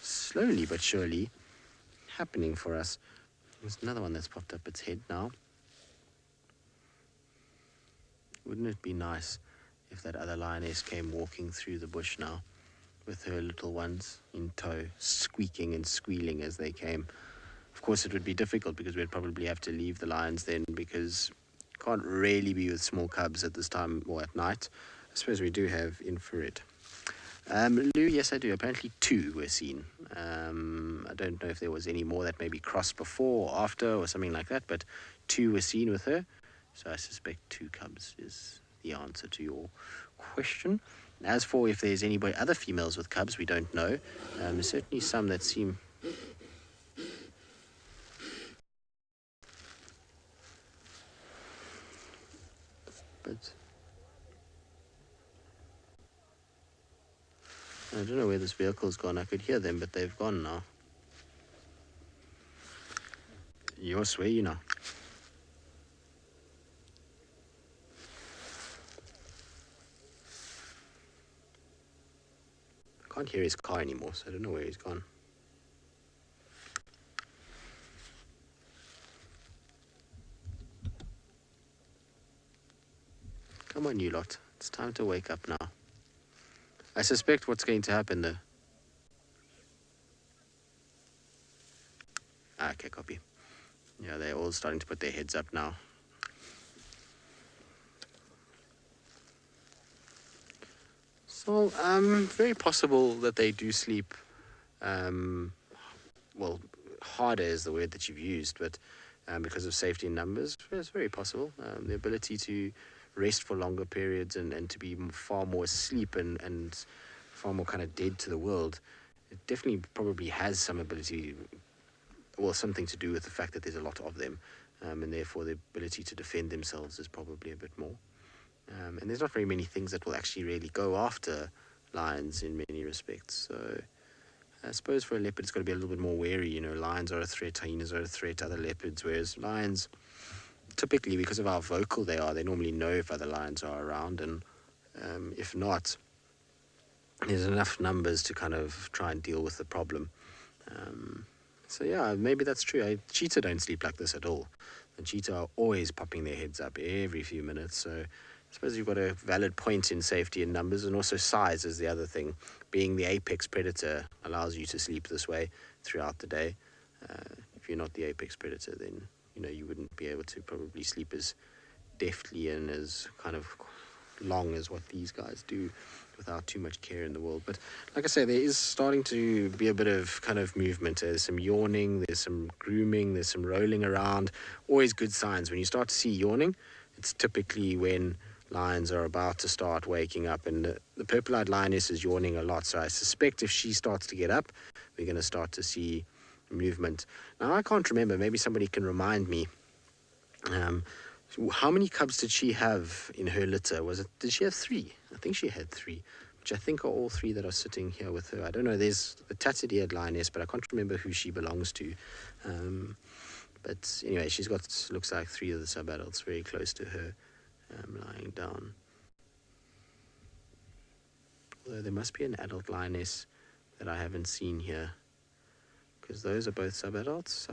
slowly but surely happening for us. There's another one that's popped up its head now. Wouldn't it be nice if that other lioness came walking through the bush now with her little ones in tow, squeaking and squealing as they came? Of course, it would be difficult because we'd probably have to leave the lions then, because you can't really be with small cubs at this time or at night. I suppose we do have infrared. Lou, yes, I do. Apparently 2 were seen. I don't know if there was any more that maybe crossed before or after or something like that, but 2 were seen with her. So I suspect 2 cubs is the answer to your question. As for if there's any other females with cubs, we don't know. There's certainly some that seem... But I don't know where this vehicle's gone. I could hear them, but they've gone now. You're swear, you know. I can't hear his car anymore, so I don't know where he's gone. Come on, you lot. It's time to wake up now. I suspect what's going to happen though. Okay, copy. Yeah, they're all starting to put their heads up now. So, very possible that they do sleep, well, harder is the word that you've used, but because of safety in numbers, it's very possible. The ability to rest for longer periods and to be far more asleep and far more kind of dead to the world, it definitely probably has some ability, well, something to do with the fact that there's a lot of them, and therefore the ability to defend themselves is probably a bit more. And there's not very many things that will actually really go after lions in many respects. So I suppose for a leopard, it's got to be a little bit more wary. You know, lions are a threat, hyenas are a threat to other leopards, whereas lions, typically, because of how vocal they are, they normally know if other lions are around, and if not, there's enough numbers to kind of try and deal with the problem. So yeah, maybe that's true. Cheetah don't sleep like this at all. And cheetah are always popping their heads up every few minutes. So I suppose you've got a valid point in safety in numbers, and also size is the other thing. Being the apex predator allows you to sleep this way throughout the day. If you're not the apex predator, then you wouldn't be able to probably sleep as deftly and as kind of long as what these guys do without too much care in the world. But like I say, there is starting to be a bit of kind of movement. There's some yawning, there's some grooming, there's some rolling around. Always good signs. When you start to see yawning, it's typically when lions are about to start waking up, and the purple-eyed lioness is yawning a lot. So I suspect if she starts to get up, we're going to start to see movement. Now I can't remember, maybe somebody can remind me, how many cubs did she have in her litter? Did she have 3? I think she had 3, which I think are all 3 that are sitting here with her. I don't know, there's the tattered-eared lioness, but I can't remember who she belongs to. But anyway, she's got, looks like 3 of the sub-adults very close to her, lying down. Although there must be an adult lioness that I haven't seen here, because those are both sub-adults.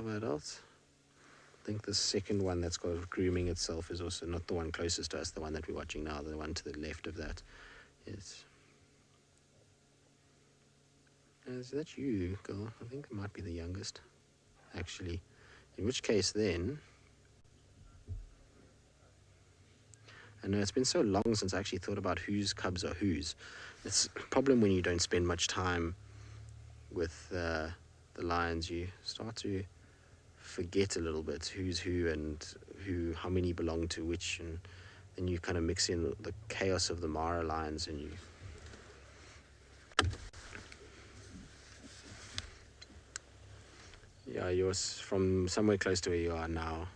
I think the second one that's got grooming itself is also not the one closest to us, the one that we're watching now. The one to the left of that is that you, girl? I think it might be the youngest, actually. In which case then, I know it's been so long since I actually thought about whose cubs are whose. It's a problem when you don't spend much time with the lions. You start to forget a little bit who's who and how many belong to which, and then you kind of mix in the chaos of the Mara lions, and you're from somewhere close to where you are now.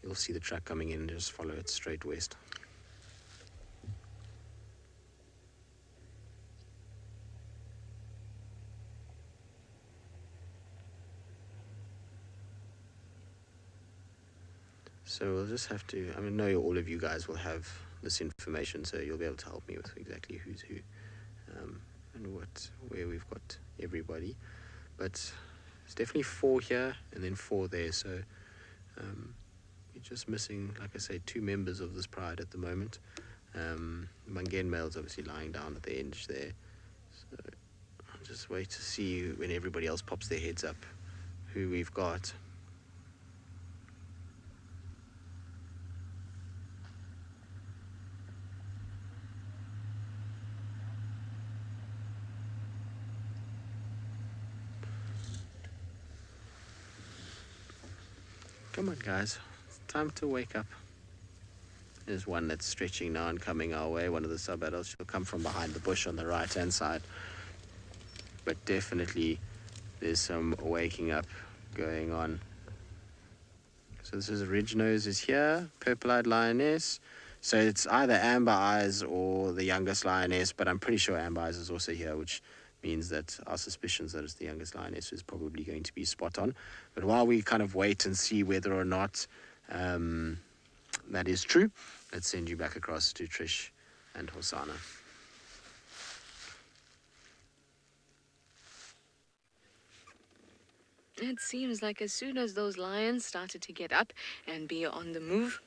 You'll see the track coming in, just follow it straight west. So we'll just have to, I know all of you guys will have this information, so you'll be able to help me with exactly who's who, and where we've got everybody. But it's definitely 4 here and then 4 there, so you're just missing, like I say, 2 members of this pride at the moment. Mangane male's obviously lying down at the edge there, so I'll just wait to see when everybody else pops their heads up who we've got. Come on, guys. It's time to wake up. There's one that's stretching now and coming our way, one of the sub-adults. She'll come from behind the bush on the right-hand side. But definitely there's some waking up going on. So this is Ridge Nose is here, purple-eyed lioness. So it's either Amber Eyes or the youngest lioness, but I'm pretty sure Amber Eyes is also here, which means that our suspicions that it's the youngest lioness is probably going to be spot on. But while we kind of wait and see whether or not that is true, let's send you back across to Trish and Hosanna. It seems like as soon as those lions started to get up and be on the move,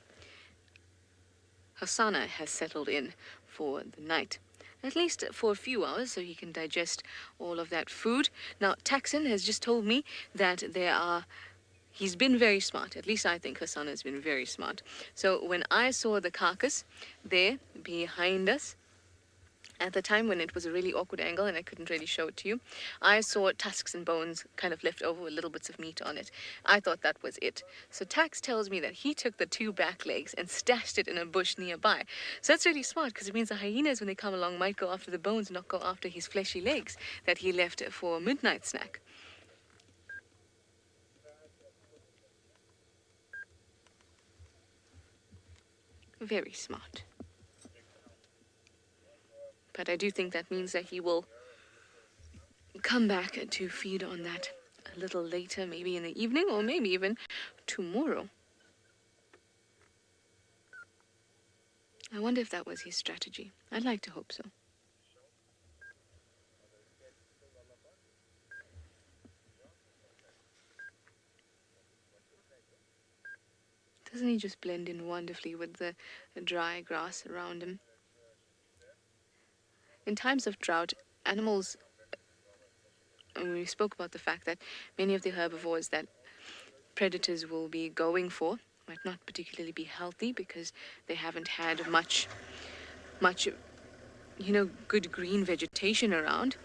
Hosanna has settled in for the night. At least for a few hours, so he can digest all of that food. Now, Taxon has just told me that he's been very smart. At least I think Hosanna has been very smart. So when I saw the carcass there behind us, at the time when it was a really awkward angle and I couldn't really show it to you, I saw tusks and bones kind of left over with little bits of meat on it. I thought that was it. So Tax tells me that he took the 2 back legs and stashed it in a bush nearby. So that's really smart, because it means the hyenas, when they come along, might go after the bones, not go after his fleshy legs that he left for a midnight snack. Very smart. But I do think that means that he will come back to feed on that a little later, maybe in the evening, or maybe even tomorrow. I wonder if that was his strategy. I'd like to hope so. Doesn't he just blend in wonderfully with the dry grass around him? In times of drought, animals, and we spoke about the fact that many of the herbivores that predators will be going for might not particularly be healthy because they haven't had much, good green vegetation around.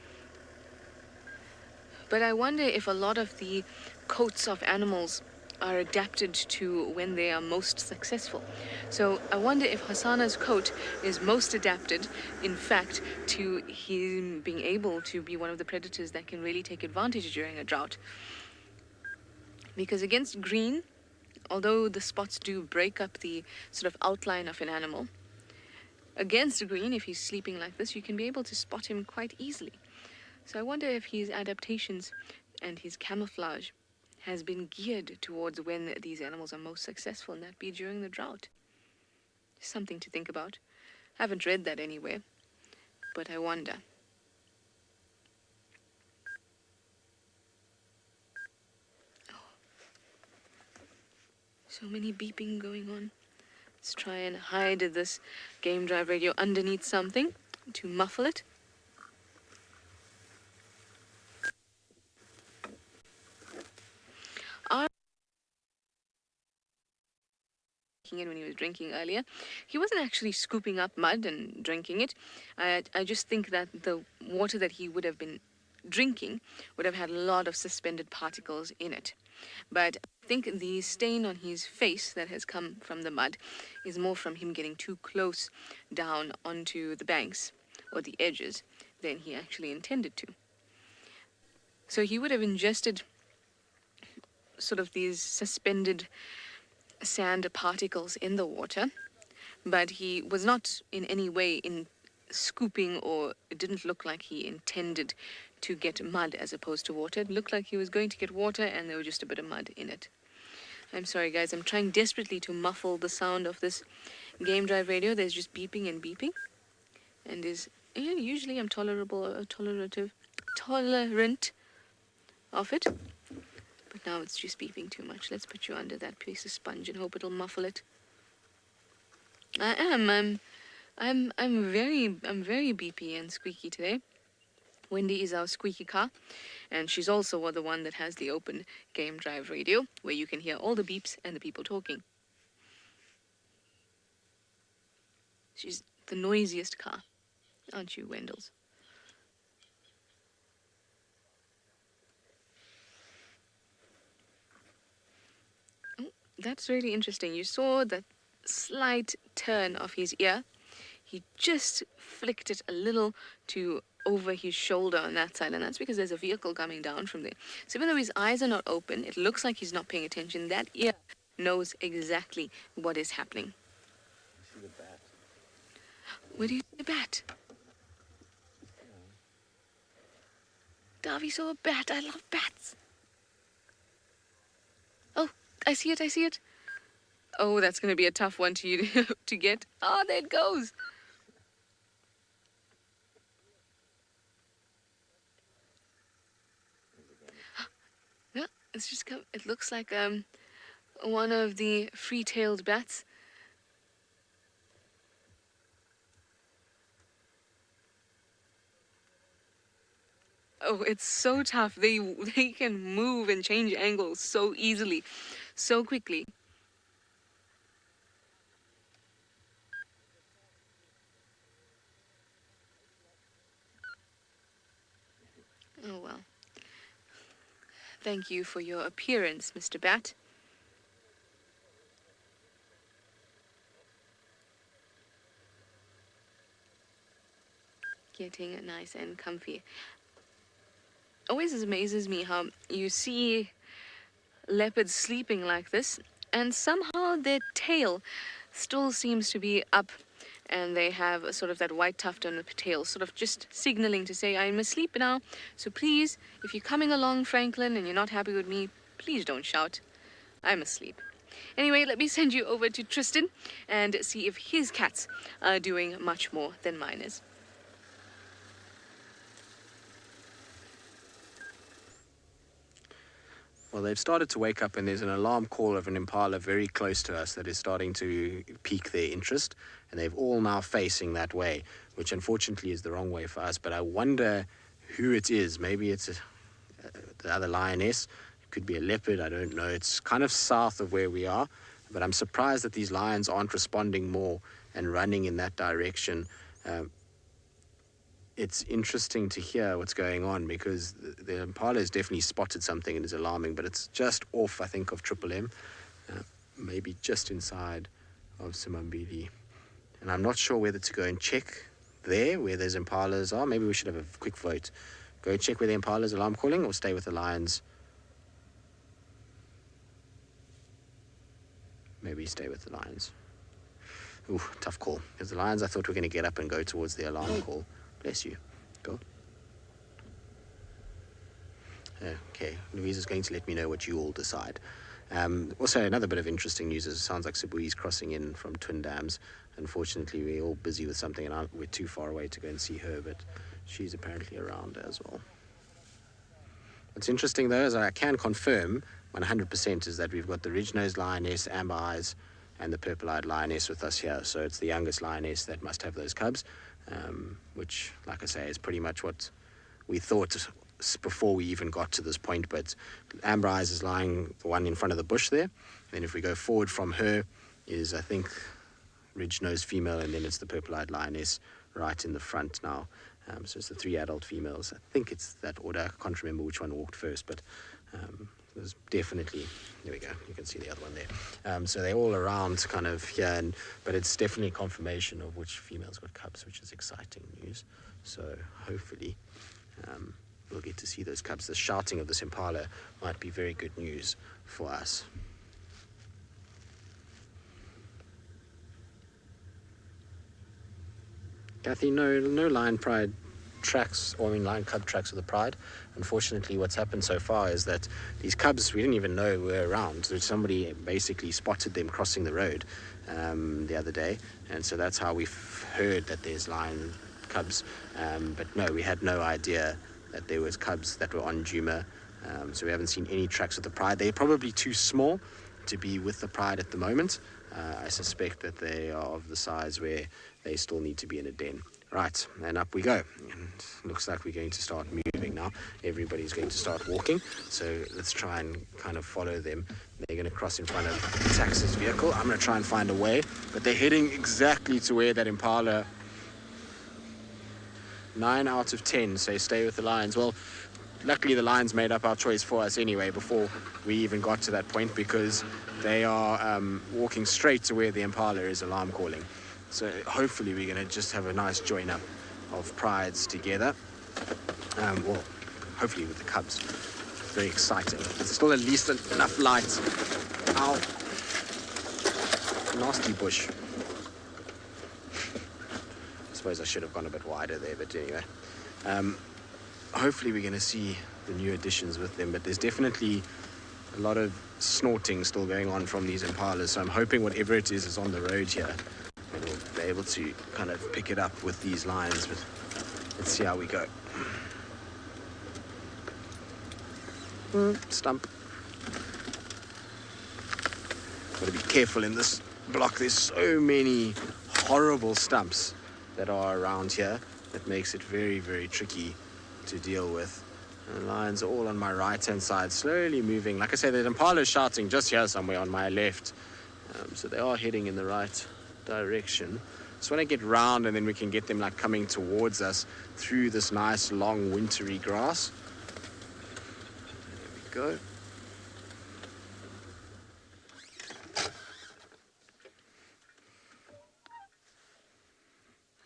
But I wonder if a lot of the coats of animals are adapted to when they are most successful. So I wonder if Hasana's coat is most adapted, in fact, to him being able to be one of the predators that can really take advantage during a drought. Because against green, although the spots do break up the sort of outline of an animal, against green, if he's sleeping like this, you can be able to spot him quite easily. So I wonder if his adaptations and his camouflage has been geared towards when these animals are most successful, and that be during the drought. Something to think about. I haven't read that anywhere, but I wonder. Oh. So many beeping going on. Let's try and hide this game drive radio underneath something to muffle it. When he was drinking earlier, he wasn't actually scooping up mud and drinking it. I just think that the water that he would have been drinking would have had a lot of suspended particles in it. But I think the stain on his face that has come from the mud is more from him getting too close down onto the banks or the edges than he actually intended to. So he would have ingested sort of these suspended sand particles in the water, but he was not in any way in scooping, or it didn't look like he intended to get mud as opposed to water. It looked like he was going to get water and there was just a bit of mud in it. I'm sorry guys, I'm trying desperately to muffle the sound of this game drive radio. There's just beeping and beeping, and usually I'm tolerant of it. But now it's just beeping too much. Let's put you under that piece of sponge and hope it'll muffle it. I'm very beepy and squeaky today. Wendy is our squeaky car, and she's also the one that has the open game drive radio, where you can hear all the beeps and the people talking. She's the noisiest car, aren't you, Wendell's? That's really interesting. You saw that slight turn of his ear. He just flicked it a little to over his shoulder on that side, and that's because there's a vehicle coming down from there. So even though his eyes are not open, it looks like he's not paying attention. That ear knows exactly what is happening. I see the bat. Where do you see the bat? Davy saw a bat. I love bats. Oh, I see it. Oh, that's going to be a tough one to get. Oh, there it goes. Yeah, it's just come. It looks like one of the free-tailed bats. Oh, it's so tough. They can move and change angles so easily, so quickly. Oh well. Thank you for your appearance, Mr. Bat. Getting nice and comfy. Always amazes me how you see leopards sleeping like this, and somehow their tail still seems to be up, and they have a sort of that white tuft on the tail, sort of just signaling to say, I'm asleep now, so please, if you're coming along, Franklin, and you're not happy with me, please don't shout. I'm asleep. Anyway, let me send you over to Tristan and see if his cats are doing much more than mine is. Well, they've started to wake up, and there's an alarm call of an impala very close to us that is starting to pique their interest, and they've all now facing that way, which unfortunately is the wrong way for us. But I wonder who it is. Maybe it's the other lioness. It could be a leopard. I don't know. It's kind of south of where we are, but I'm surprised that these lions aren't responding more and running in that direction. It's interesting to hear what's going on, because the impala has definitely spotted something and is alarming, but it's just off, I think, of Triple M, maybe just inside of Simambili. And I'm not sure whether to go and check there where those impalas are. Maybe we should have a quick vote. Go check where the impala's alarm calling, or stay with the lions. Maybe stay with the lions. Ooh, tough call. Because the lions, I thought, were going to get up and go towards the alarm call. Bless you. Go. Okay, Louise is going to let me know what you all decide. Also, another bit of interesting news is it sounds like Sibui's crossing in from Twin Dams. Unfortunately, we're all busy with something, and we're too far away to go and see her, but she's apparently around as well. What's interesting, though, is I can confirm 100% is that we've got the ridge-nosed lioness, amber eyes, and the purple-eyed lioness with us here. So it's the youngest lioness that must have those cubs, which, like I say, is pretty much what we thought before we even got to this point. But amber eyes is lying the one in front of the bush there. And then if we go forward from her is, I think, ridge-nosed female, and then it's the purple-eyed lioness right in the front now. So it's the 3 adult females. I think it's that order. I can't remember which one walked first, but there's definitely, there we go, you can see the other one there. So they're all around kind of here, but it's definitely confirmation of which female's got cubs, which is exciting news. So hopefully we'll get to see those cubs. The shouting of this impala might be very good news for us. Kathy, no lion pride tracks, or lion cub tracks of the pride. Unfortunately, what's happened so far is that these cubs, we didn't even know were around. So somebody basically spotted them crossing the road the other day, and so that's how we've heard that there's lion cubs. But no, we had no idea that there was cubs that were on Djuma. So we haven't seen any tracks of the pride. They're probably too small to be with the pride at the moment. I suspect that they are of the size where they still need to be in a den. Right, and up we go. And looks like we're going to start moving now. Everybody's going to start walking. So let's try and kind of follow them. They're going to cross in front of the taxi's vehicle. I'm going to try and find a way, but they're heading exactly to where that impala. 9 out of 10 say stay with the lions. Well, luckily the lions made up our choice for us anyway before we even got to that point, because they are walking straight to where the impala is alarm calling. So hopefully we're going to just have a nice join up of prides together. Well, hopefully with the cubs. Very exciting. There's still at least enough light. Ow. Nasty bush. I suppose I should have gone a bit wider there, but anyway. Hopefully we're going to see the new additions with them, but there's definitely a lot of snorting still going on from these impalas, so I'm hoping whatever it is on the road here, and we'll be able to kind of pick it up with these lions, but let's see how we go. Stump. Got to be careful in this block. There's so many horrible stumps that are around here that makes it very, very tricky to deal with. And the lions are all on my right-hand side, slowly moving. Like I said, the impala is shouting just here somewhere on my left. So they are heading in the right direction. So when I get round, and then we can get them like coming towards us through this nice long wintry grass. There we go.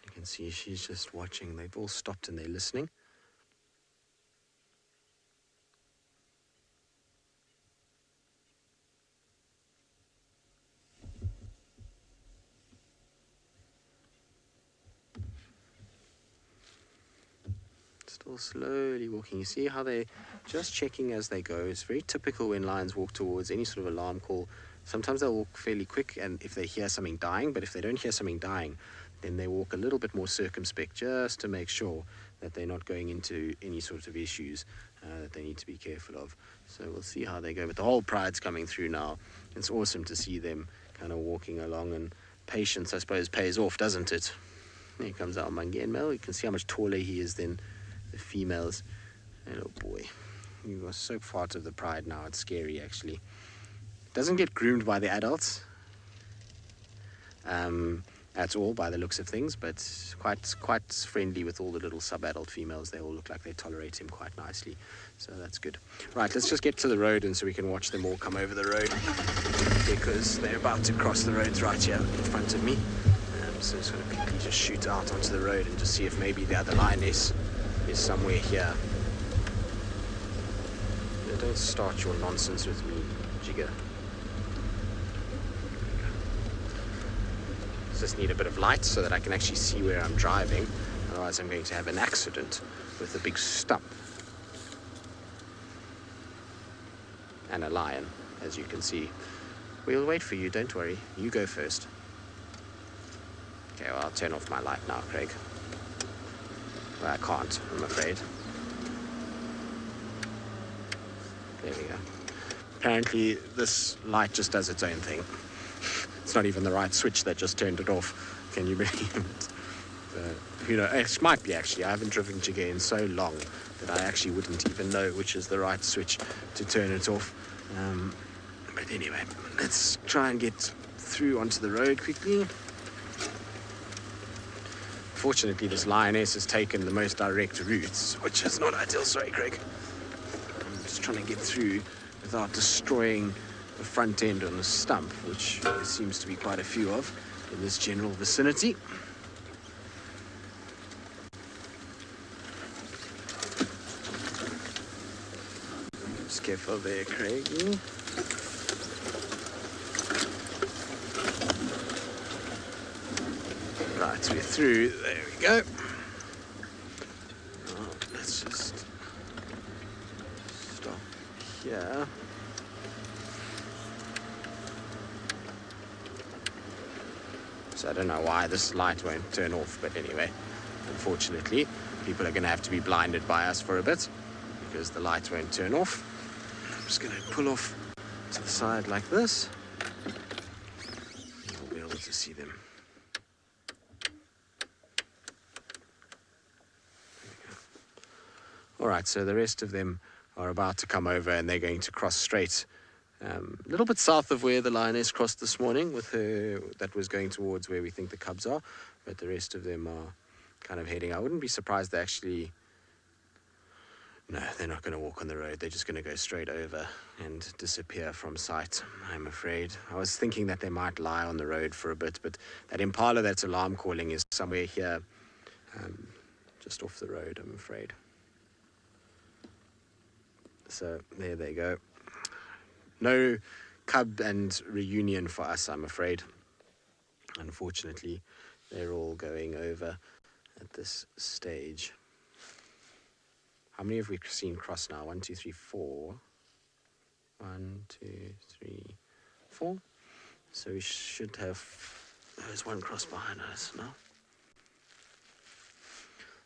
You can see she's just watching. They've all stopped and they're listening. Still slowly walking. You see how they're just checking as they go. It's very typical when lions walk towards any sort of alarm call. Sometimes they'll walk fairly quick, and if they hear something dying, but if they don't hear something dying, then they walk a little bit more circumspect, just to make sure that they're not going into any sort of issues. that they need to be careful of. So we'll see how they go. But the whole pride's coming through now. It's awesome to see them kind of walking along, and patience, I suppose, pays off, doesn't it? There comes our Mangen male. You can see how much taller he is than the females. And oh boy, you are so part of the pride now. It's scary, actually. Doesn't get groomed by the adults at all, by the looks of things, but quite friendly with all the little sub-adult females. They all look like they tolerate him quite nicely, so that's good. Right, let's just get to the road, and so we can watch them all come over the road, because they're about to cross the roads right here in front of me. So just going to quickly just shoot out onto the road and just see if maybe the other lioness is somewhere here. Don't start your nonsense with me, Jigger. Just need a bit of light so that I can actually see where I'm driving. Otherwise I'm going to have an accident with a big stump. And a lion, as you can see. We'll wait for you, don't worry. You go first. Okay, well, I'll turn off my light now, Craig. Well, I can't, I'm afraid. There we go. Apparently, this light just does its own thing. It's not even the right switch that just turned it off. Can you believe it? It might be, actually. I haven't driven Jigga in so long that I actually wouldn't even know which is the right switch to turn it off. But anyway, let's try and get through onto the road quickly. Fortunately, this lioness has taken the most direct routes, which is not ideal. Sorry, Craig. I'm just trying to get through without destroying the front end on the stump, which there seems to be quite a few of in this general vicinity. Just careful there, Craig. Right, we're through. There we go. Oh, let's just stop here. So I don't know why this light won't turn off, but anyway, unfortunately, people are going to have to be blinded by us for a bit because the light won't turn off. I'm just going to pull off to the side like this. You'll be able to see them. All right, so the rest of them are about to come over, and they're going to cross straight a little bit south of where the lioness crossed this morning with her, that was going towards where we think the cubs are, but the rest of them are kind of heading. I wouldn't be surprised they actually, no, they're not going to walk on the road. They're just going to go straight over and disappear from sight, I'm afraid. I was thinking that they might lie on the road for a bit, but that impala that's alarm calling is somewhere here, just off the road, I'm afraid. So there they go. No cub and reunion for us, I'm afraid. Unfortunately, they're all going over at this stage. How many have we seen cross now? 1, 2, 3, 4. 1, 2, 3, 4. So we should have... There's one cross behind us now.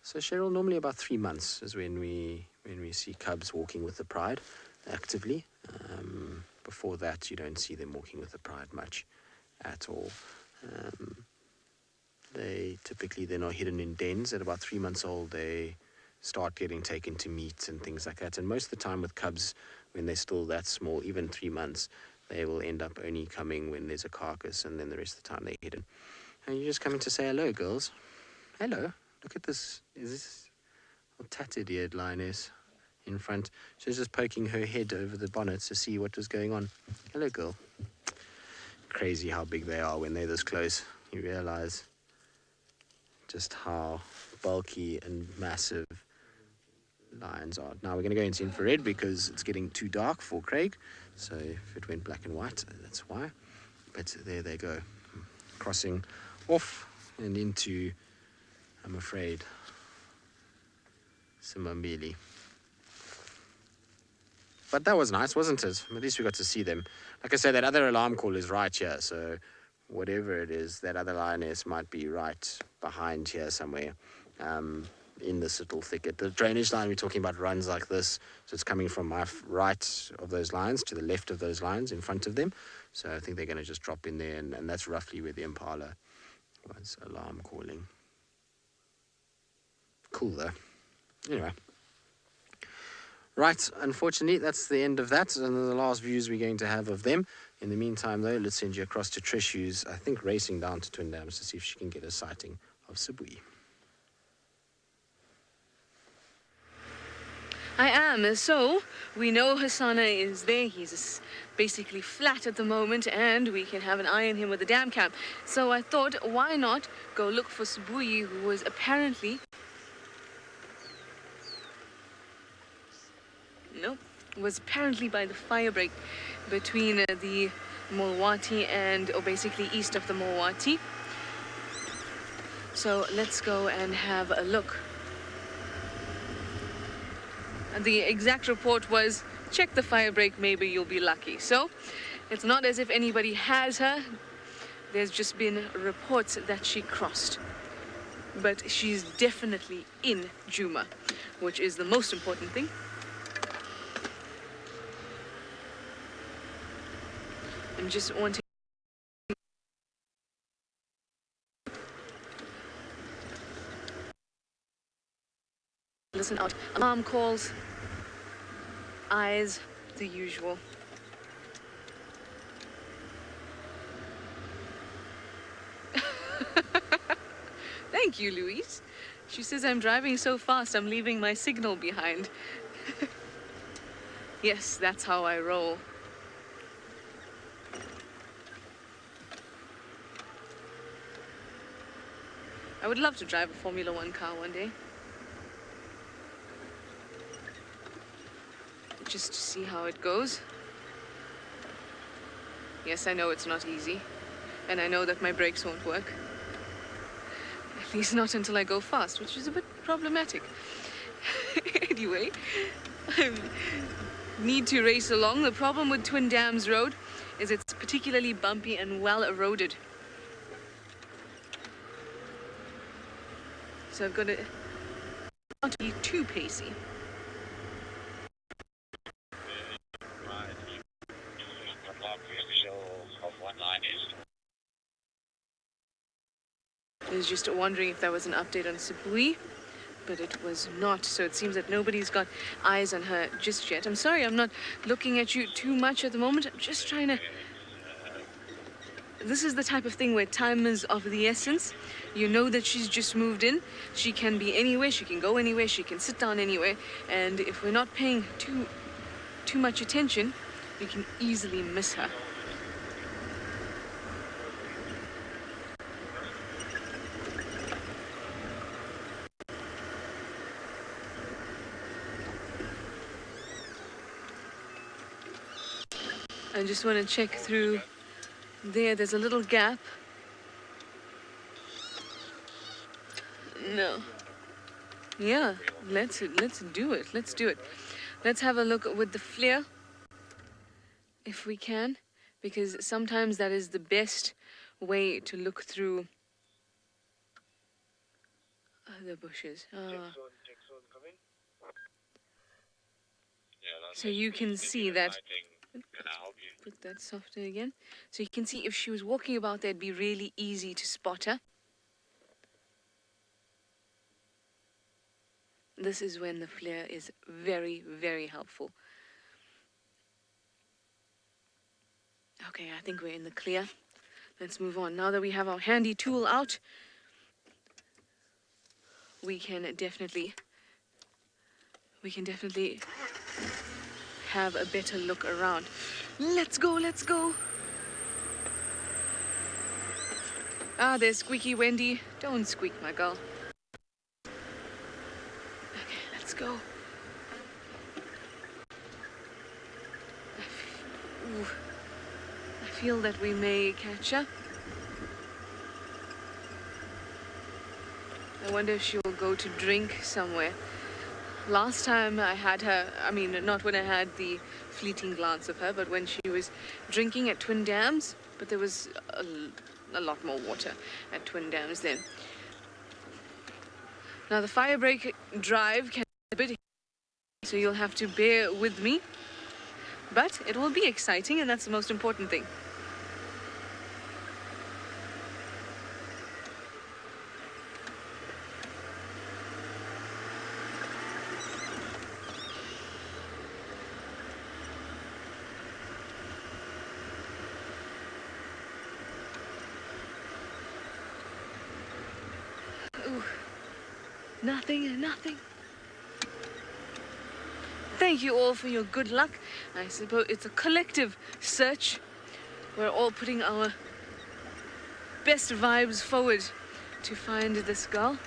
So Cheryl, normally about 3 months is when we see cubs walking with the pride actively. Before that, you don't see them walking with the pride much at all. They're not hidden in dens. At about 3 months old, they start getting taken to meat and things like that. And most of the time with cubs, when they're still that small, even 3 months, they will end up only coming when there's a carcass, and then the rest of the time they're hidden. And you're just coming to say hello, girls. Hello. Look at this. Is this a tattered-eared lioness in front? She's just poking her head over the bonnet to see what was going on. Hello, girl. Crazy how big they are when they're this close. You realize just how bulky and massive lions are. Now we're going to go into infrared because it's getting too dark for Craig. So if it went black and white, that's why. But there they go. Crossing off and into, I'm afraid, Simbambili. But that was nice, wasn't it? At least we got to see them. Like I said, that other alarm call is right here. So whatever it is, that other lioness might be right behind here somewhere. in this little thicket. The drainage line we're talking about runs like this, so it's coming from my right of those lines to the left of those lines in front of them. So I think they're going to just drop in there, and that's roughly where the impala was alarm calling. Cool though. Anyway. Right, unfortunately, that's the end of that, and the last views we're going to have of them. In the meantime, though, let's send you across to Trish, who's, I think, racing down to Twin Dams to see if she can get a sighting of Sibui. I am. So, we know Hasana is there. He's basically flat at the moment, and we can have an eye on him with the dam cam. So I thought, why not go look for Sibui, who was apparently... was apparently by the fire break between the Mulwati or basically east of the Mulwati. So let's go and have a look. And the exact report was, check the fire break, maybe you'll be lucky. So it's not as if anybody has her. There's just been reports that she crossed. But she's definitely in Djuma, which is the most important thing. I'm just wanting to listen out. Alarm calls, eyes, the usual. Thank you, Louise. She says I'm driving so fast I'm leaving my signal behind. Yes, that's how I roll. I would love to drive a Formula One car one day. Just to see how it goes. Yes, I know it's not easy. And I know that my brakes won't work. At least not until I go fast, which is a bit problematic. Anyway, I need to race along. The problem with Twin Dams Road is it's particularly bumpy and well eroded. So I've got to not be too pacey. I was just wondering if there was an update on Sibui, but it was not. So it seems that nobody's got eyes on her just yet. I'm sorry, I'm not looking at you too much at the moment. I'm just trying to... This is the type of thing where time is of the essence. You know that she's just moved in. She can be anywhere, she can go anywhere, she can sit down anywhere. And if we're not paying too much attention, we can easily miss her. I just want to check through there. There's a little gap. No. Yeah, let's do it. Let's do it. Let's have a look with the flare, if we can, because sometimes that is the best way to look through the bushes. So you can see that. Put that softer again. So you can see if she was walking about there, it'd be really easy to spot her. This is when the flare is very, very helpful. Okay, I think we're in the clear. Let's move on. Now that we have our handy tool out, we can definitely have a better look around. Let's go, let's go. Ah, there's Squeaky Wendy. Don't squeak, my girl. Okay, let's go. I feel that we may catch her. I wonder if she will go to drink somewhere. Last time I had her, I mean, not when I had the fleeting glance of her, but when she was drinking at Twin Dams, but there was a lot more water at Twin Dams then. Now the fire break drive can be a bit, so you'll have to bear with me. But it will be exciting, and that's the most important thing. Ooh, nothing. Thank you all for your good luck. I suppose it's a collective search. We're all putting our best vibes forward to find this girl.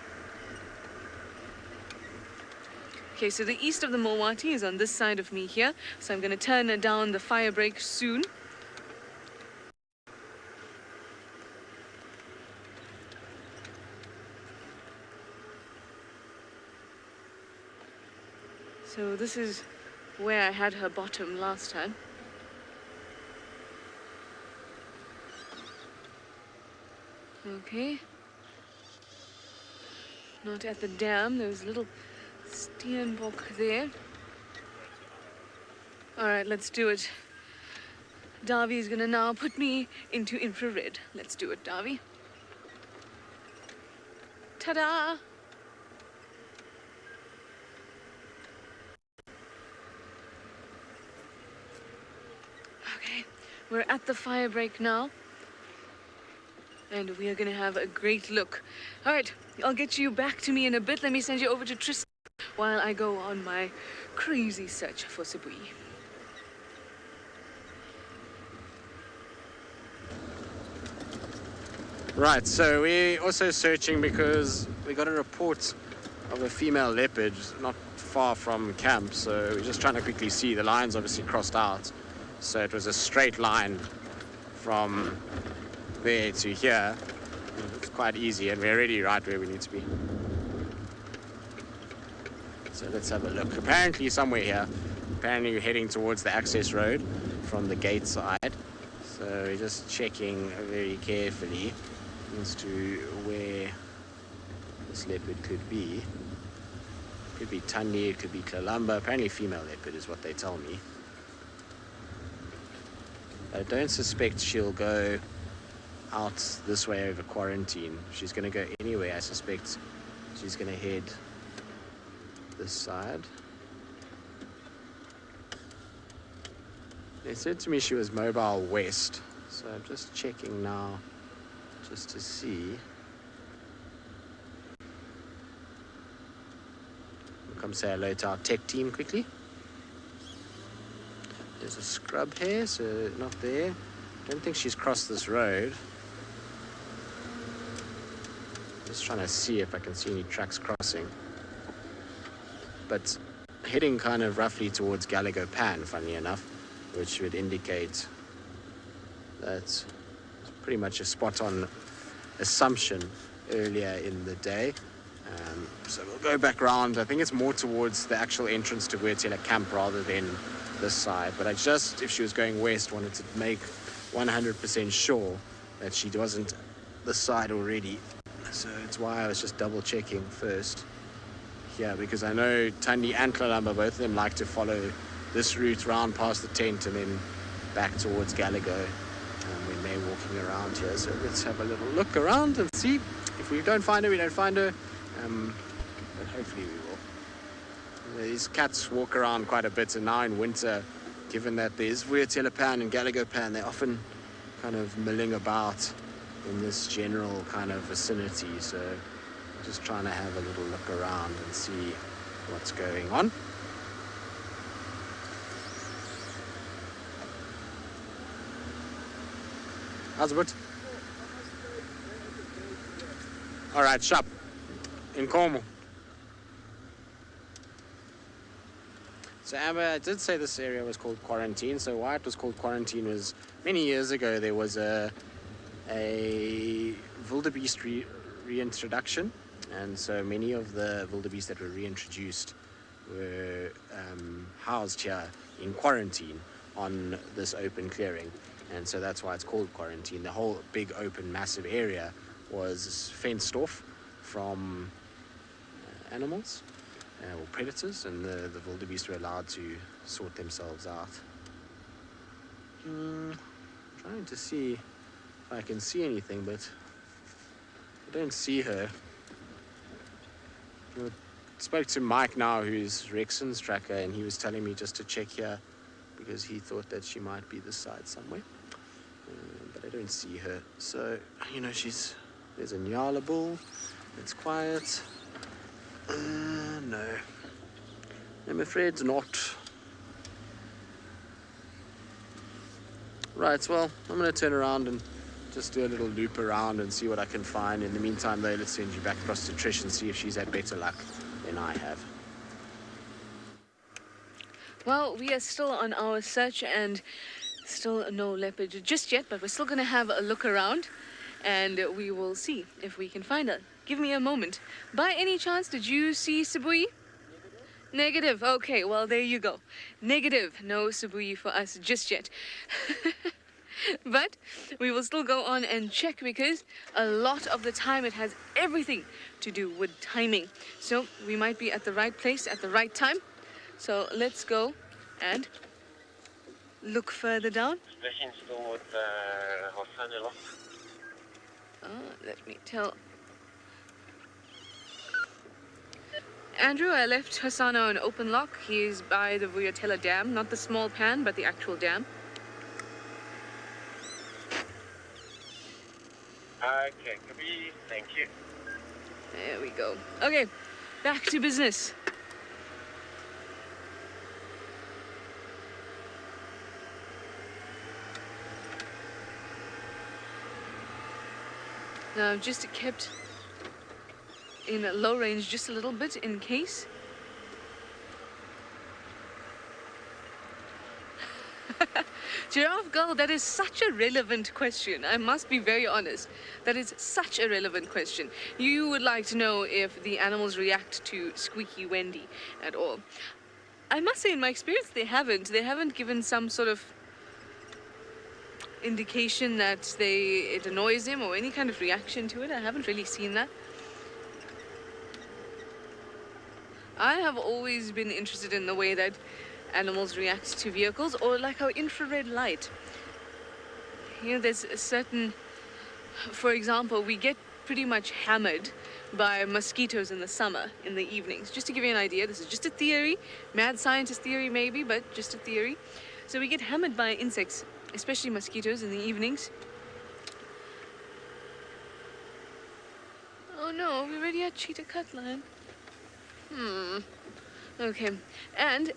Okay, so the east of the Mowati is on this side of me here. So I'm going to turn down the fire break soon. So this is where I had her bottom last time. Okay. Not at the dam. There's a little steenbok there. All right, let's do it. Davi is gonna now put me into infrared. Let's do it, Davi. Ta-da! Okay, we're at the fire break now. And we are gonna have a great look. All right, I'll get you back to me in a bit. Let me send you over to Tristan while I go on my crazy search for Sibui. Right, so we're also searching because we got a report of a female leopard not far from camp, so we're just trying to quickly see. The line's obviously crossed out, so it was a straight line from there to here. It's quite easy, and we're already right where we need to be. So let's have a look. Apparently somewhere here. Apparently we're heading towards the access road from the gate side. So we're just checking very carefully as to where this leopard could be. It could be Tandi, it could be Klalamba. Apparently female leopard is what they tell me. I don't suspect she'll go out this way over quarantine. She's going to go anyway. I suspect she's going to head this side. They said to me she was mobile west, so I'm just checking now just to see. We'll come say hello to our tech team quickly. There's a scrub here, so not there. I don't think she's crossed this road. Just trying to see if I can see any tracks crossing. But heading kind of roughly towards Galago Pan, funnily enough, which would indicate that it's pretty much a spot-on assumption earlier in the day. So we'll go back around. I think it's more towards the actual entrance to Wertela camp rather than this side. But I just, if she was going west, wanted to make 100% sure that she wasn't this side already. So it's why I was just double checking first here, because I know Tandi and Klalamba, both of them like to follow this route round past the tent and then back towards Galago when they're walking around here. So let's have a little look around and see. If we don't find her, we don't find her. But hopefully we will. These cats walk around quite a bit, and now in winter, given that there's Wertela Pan and Galago Pan, they're often kind of milling about in this general kind of vicinity. So just trying to have a little look around and see what's going on. How's it? All right, shop in Como. So Amber, I did say this area was called Quarantine. So why it was called Quarantine was many years ago there was a wildebeest reintroduction, and so many of the wildebeest that were reintroduced were housed here in quarantine on this open clearing, and so that's why it's called Quarantine. The whole big open massive area was fenced off from animals or predators, and the wildebeest were allowed to sort themselves out. Trying to see if I can see anything, but I don't see her. I spoke to Mike now, who's Rexon's tracker, and he was telling me just to check here because he thought that she might be this side somewhere. But I don't see her. So, there's a Nyala bull. It's quiet. No. I'm afraid not. Right, well, I'm going to turn around and just do a little loop around and see what I can find. In the meantime, though, let's send you back across to Trish and see if she's had better luck than I have. Well, we are still on our search and still no leopard just yet, but we're still going to have a look around and we will see if we can find her. Give me a moment. By any chance, did you see Sibui? Negative. Okay, well, there you go. Negative. No Sibui for us just yet. But we will still go on and check because a lot of the time it has everything to do with timing. So we might be at the right place at the right time. So let's go and look further down. Let me tell. Andrew, I left Hassan on open lock. He is by the Vuyatela Dam, not the small pan, but the actual dam. Okay, Kabi, thank you. There we go. Okay, back to business. Now, I've just kept in a low range just a little bit in case. Giraffe girl, that is such a relevant question. I must be very honest. That is such a relevant question. You would like to know if the animals react to Squeaky Wendy at all. I must say, in my experience, they haven't. They haven't given some sort of indication that it annoys them or any kind of reaction to it. I haven't really seen that. I have always been interested in the way that animals react to vehicles, or like our infrared light. There's a certain, for example, we get pretty much hammered by mosquitoes in the summer, in the evenings. Just to give you an idea, this is just a theory, mad scientist theory maybe, but just a theory. So we get hammered by insects, especially mosquitoes in the evenings. Oh no, we already had cheetah cutline. Okay, and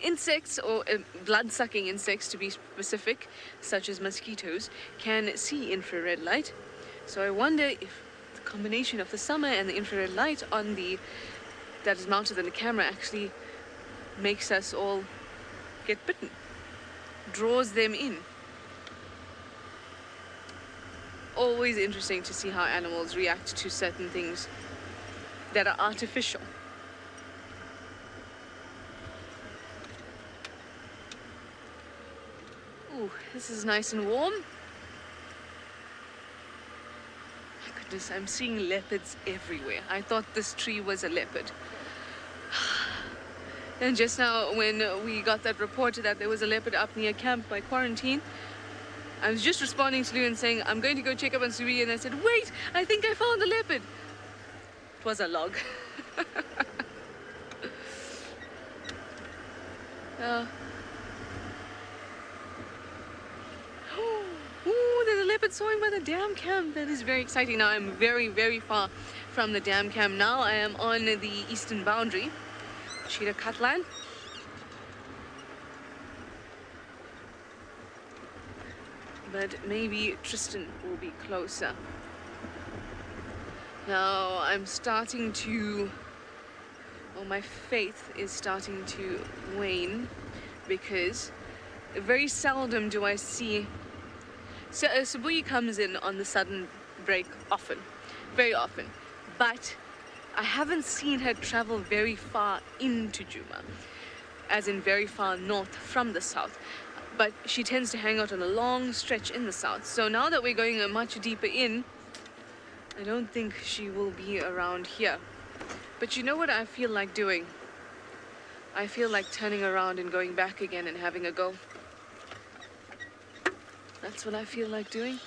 insects, or blood-sucking insects to be specific, such as mosquitoes, can see infrared light. So I wonder if the combination of the summer and the infrared light that is mounted on the camera actually makes us all get bitten, draws them in. Always interesting to see how animals react to certain things that are artificial. Ooh, this is nice and warm. My goodness, I'm seeing leopards everywhere. I thought this tree was a leopard. And just now, when we got that report that there was a leopard up near camp by quarantine, I was just responding to Lou and saying, I'm going to go check up on Sui, and I said, wait, I think I found a leopard. It was a log. Ooh, there's a leopard soaring by the dam camp. That is very exciting. Now I'm very, very far from the dam camp. Now I am on the eastern boundary, Cheetah Cutland. But maybe Tristan will be closer. Now I'm starting to, my faith is starting to wane, because very seldom do I see. So Sibui comes in on the sudden break often, very often, but I haven't seen her travel very far into Djuma, as in very far north from the south. But she tends to hang out on a long stretch in the south. So now that we're going much deeper in, I don't think she will be around here. But you know what I feel like doing? I feel like turning around and going back again and having a go. That's what I feel like doing.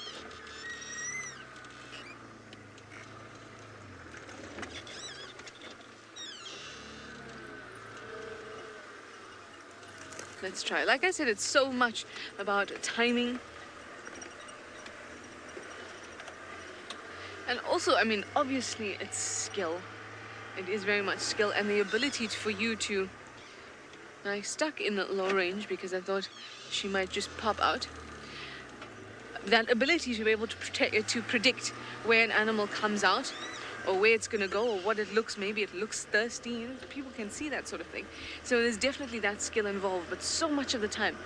Let's try. Like I said, it's so much about timing. And also, I mean, obviously it's skill. It is very much skill and the ability for you to... I stuck in the low range because I thought she might just pop out. That ability to be able to predict where an animal comes out or where it's going to go or what it looks, maybe it looks thirsty. You know, people can see that sort of thing. So there's definitely that skill involved, but so much of the time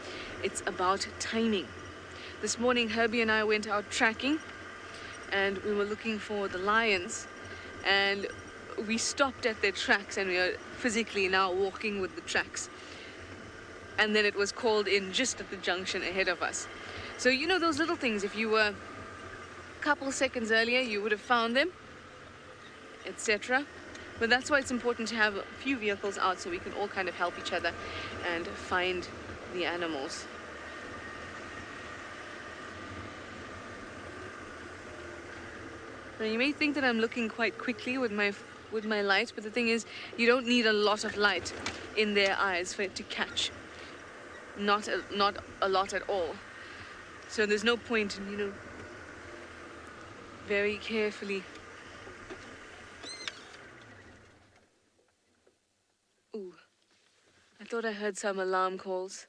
it's about timing. This morning, Herbie and I went out tracking and we were looking for the lions, and we stopped at their tracks and we are physically now walking with the tracks. And then it was called in just at the junction ahead of us. So you know those little things, if you were a couple seconds earlier, you would have found them, etc. But that's why it's important to have a few vehicles out so we can all kind of help each other and find the animals. Now you may think that I'm looking quite quickly with my light, but the thing is, you don't need a lot of light in their eyes for it to catch. Not a lot at all. So there's no point in, you know, very carefully. Ooh, I thought I heard some alarm calls.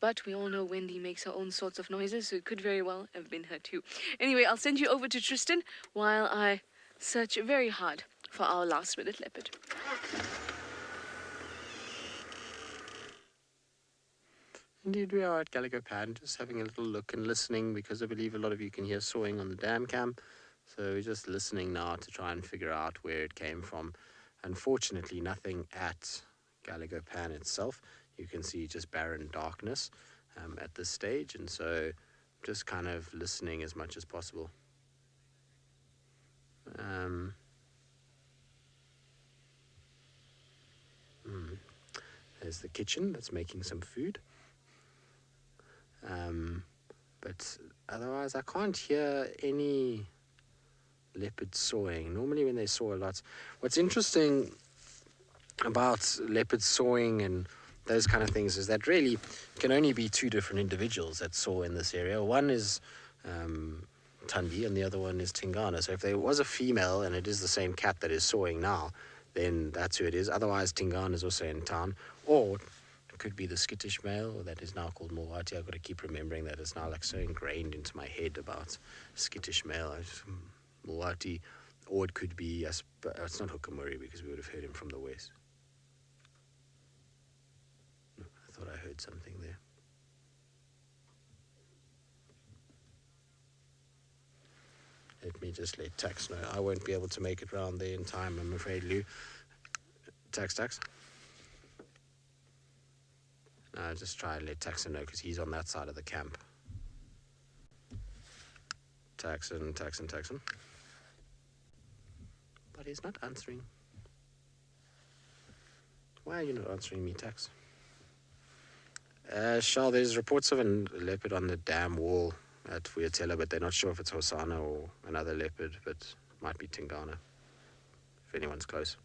But we all know Wendy makes her own sorts of noises, so it could very well have been her too. Anyway, I'll send you over to Tristan while I search very hard for our last minute leopard. Indeed, we are at Calico Pan, just having a little look and listening, because I believe a lot of you can hear sawing on the dam cam. So we're just listening now to try and figure out where it came from. Unfortunately, nothing at Calico Pan itself. You can see just barren darkness at this stage, and so just kind of listening as much as possible. There's the kitchen that's making some food. But otherwise I can't hear any leopard sawing. Normally when they saw a lot. What's interesting about leopard sawing and those kind of things is that really can only be two different individuals that saw in this area. One is Tundi and the other one is Tingana. So if there was a female and it is the same cat that is sawing now, then that's who it is. Otherwise Tingana is also in town. Or it could be the skittish male, or that is now called Mulwati. I've got to keep remembering that. It's now like so ingrained into my head about skittish male. Mulwati. Or it could be, it's not Hukamuri because we would have heard him from the west. I thought I heard something there. Let me just let Tax know. I won't be able to make it round there in time, I'm afraid, Lou. Tax. No, just try and let Taxon know because he's on that side of the camp. Taxon. But he's not answering. Why are you not answering me, Tax? Shal, there's reports of a leopard on the dam wall at Vuyatela, but they're not sure if it's Hosana or another leopard, but it might be Tingana, if anyone's close.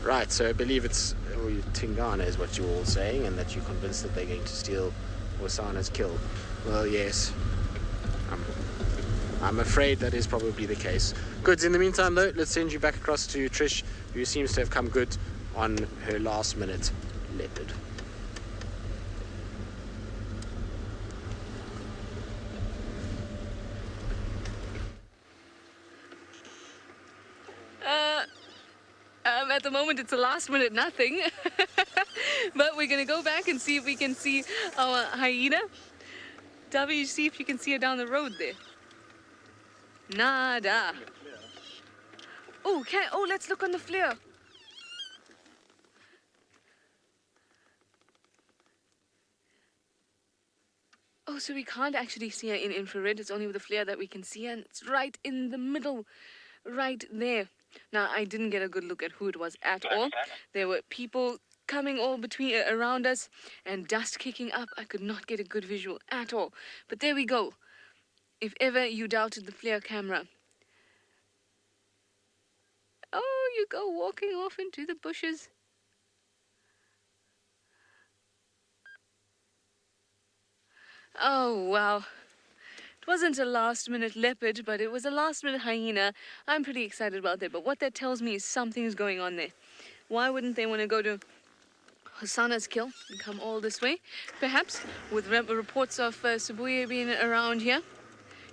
Right, so I believe it's Tingana is what you're all saying, and that you're convinced that they're going to steal Hosana's kill. Well, yes. I'm afraid that is probably the case. Good. In the meantime, though, let's send you back across to Trish, who seems to have come good on her last-minute leopard. At the moment, it's a last-minute nothing. But we're going to go back and see if we can see our hyena. W, see if you can see her down the road there. Nada. Oh, let's look on the flare. Oh, so we can't actually see her in infrared. It's only with the flare that we can see her, and it's right in the middle, right there. Now, I didn't get a good look at who it was at all. There were people coming all between around us and dust kicking up. I could not get a good visual at all. But there we go. If ever you doubted the flare camera. Oh, you go walking off into the bushes. Oh, wow. It wasn't a last-minute leopard, but it was a last-minute hyena. I'm pretty excited about that, but what that tells me is something's going on there. Why wouldn't they want to go to Hosanna's kill and come all this way? Perhaps, with reports of Sibuya being around here,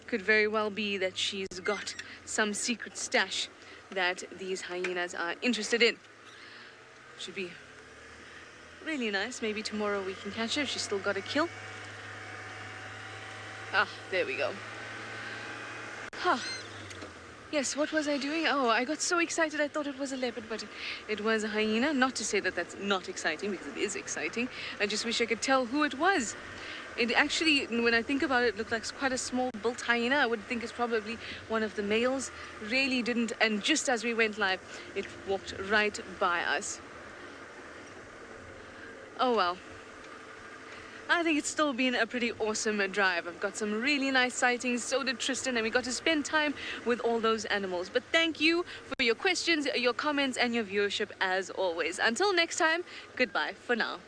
could very well be that she's got some secret stash that these hyenas are interested in. Should be really nice. Maybe tomorrow we can catch her if she's still got a kill. Ah, there we go. Huh. Yes, what was I doing? Oh, I got so excited I thought it was a leopard, but it was a hyena. Not to say that that's not exciting, because it is exciting. I just wish I could tell who it was. It actually, when I think about it, looked like quite a small built hyena. I would think it's probably one of the males. Really didn't, and just as we went live, it walked right by us. Oh well. I think it's still been a pretty awesome drive. I've got some really nice sightings, so did Tristan, and we got to spend time with all those animals. But thank you for your questions, your comments, and your viewership as always. Until next time, goodbye for now.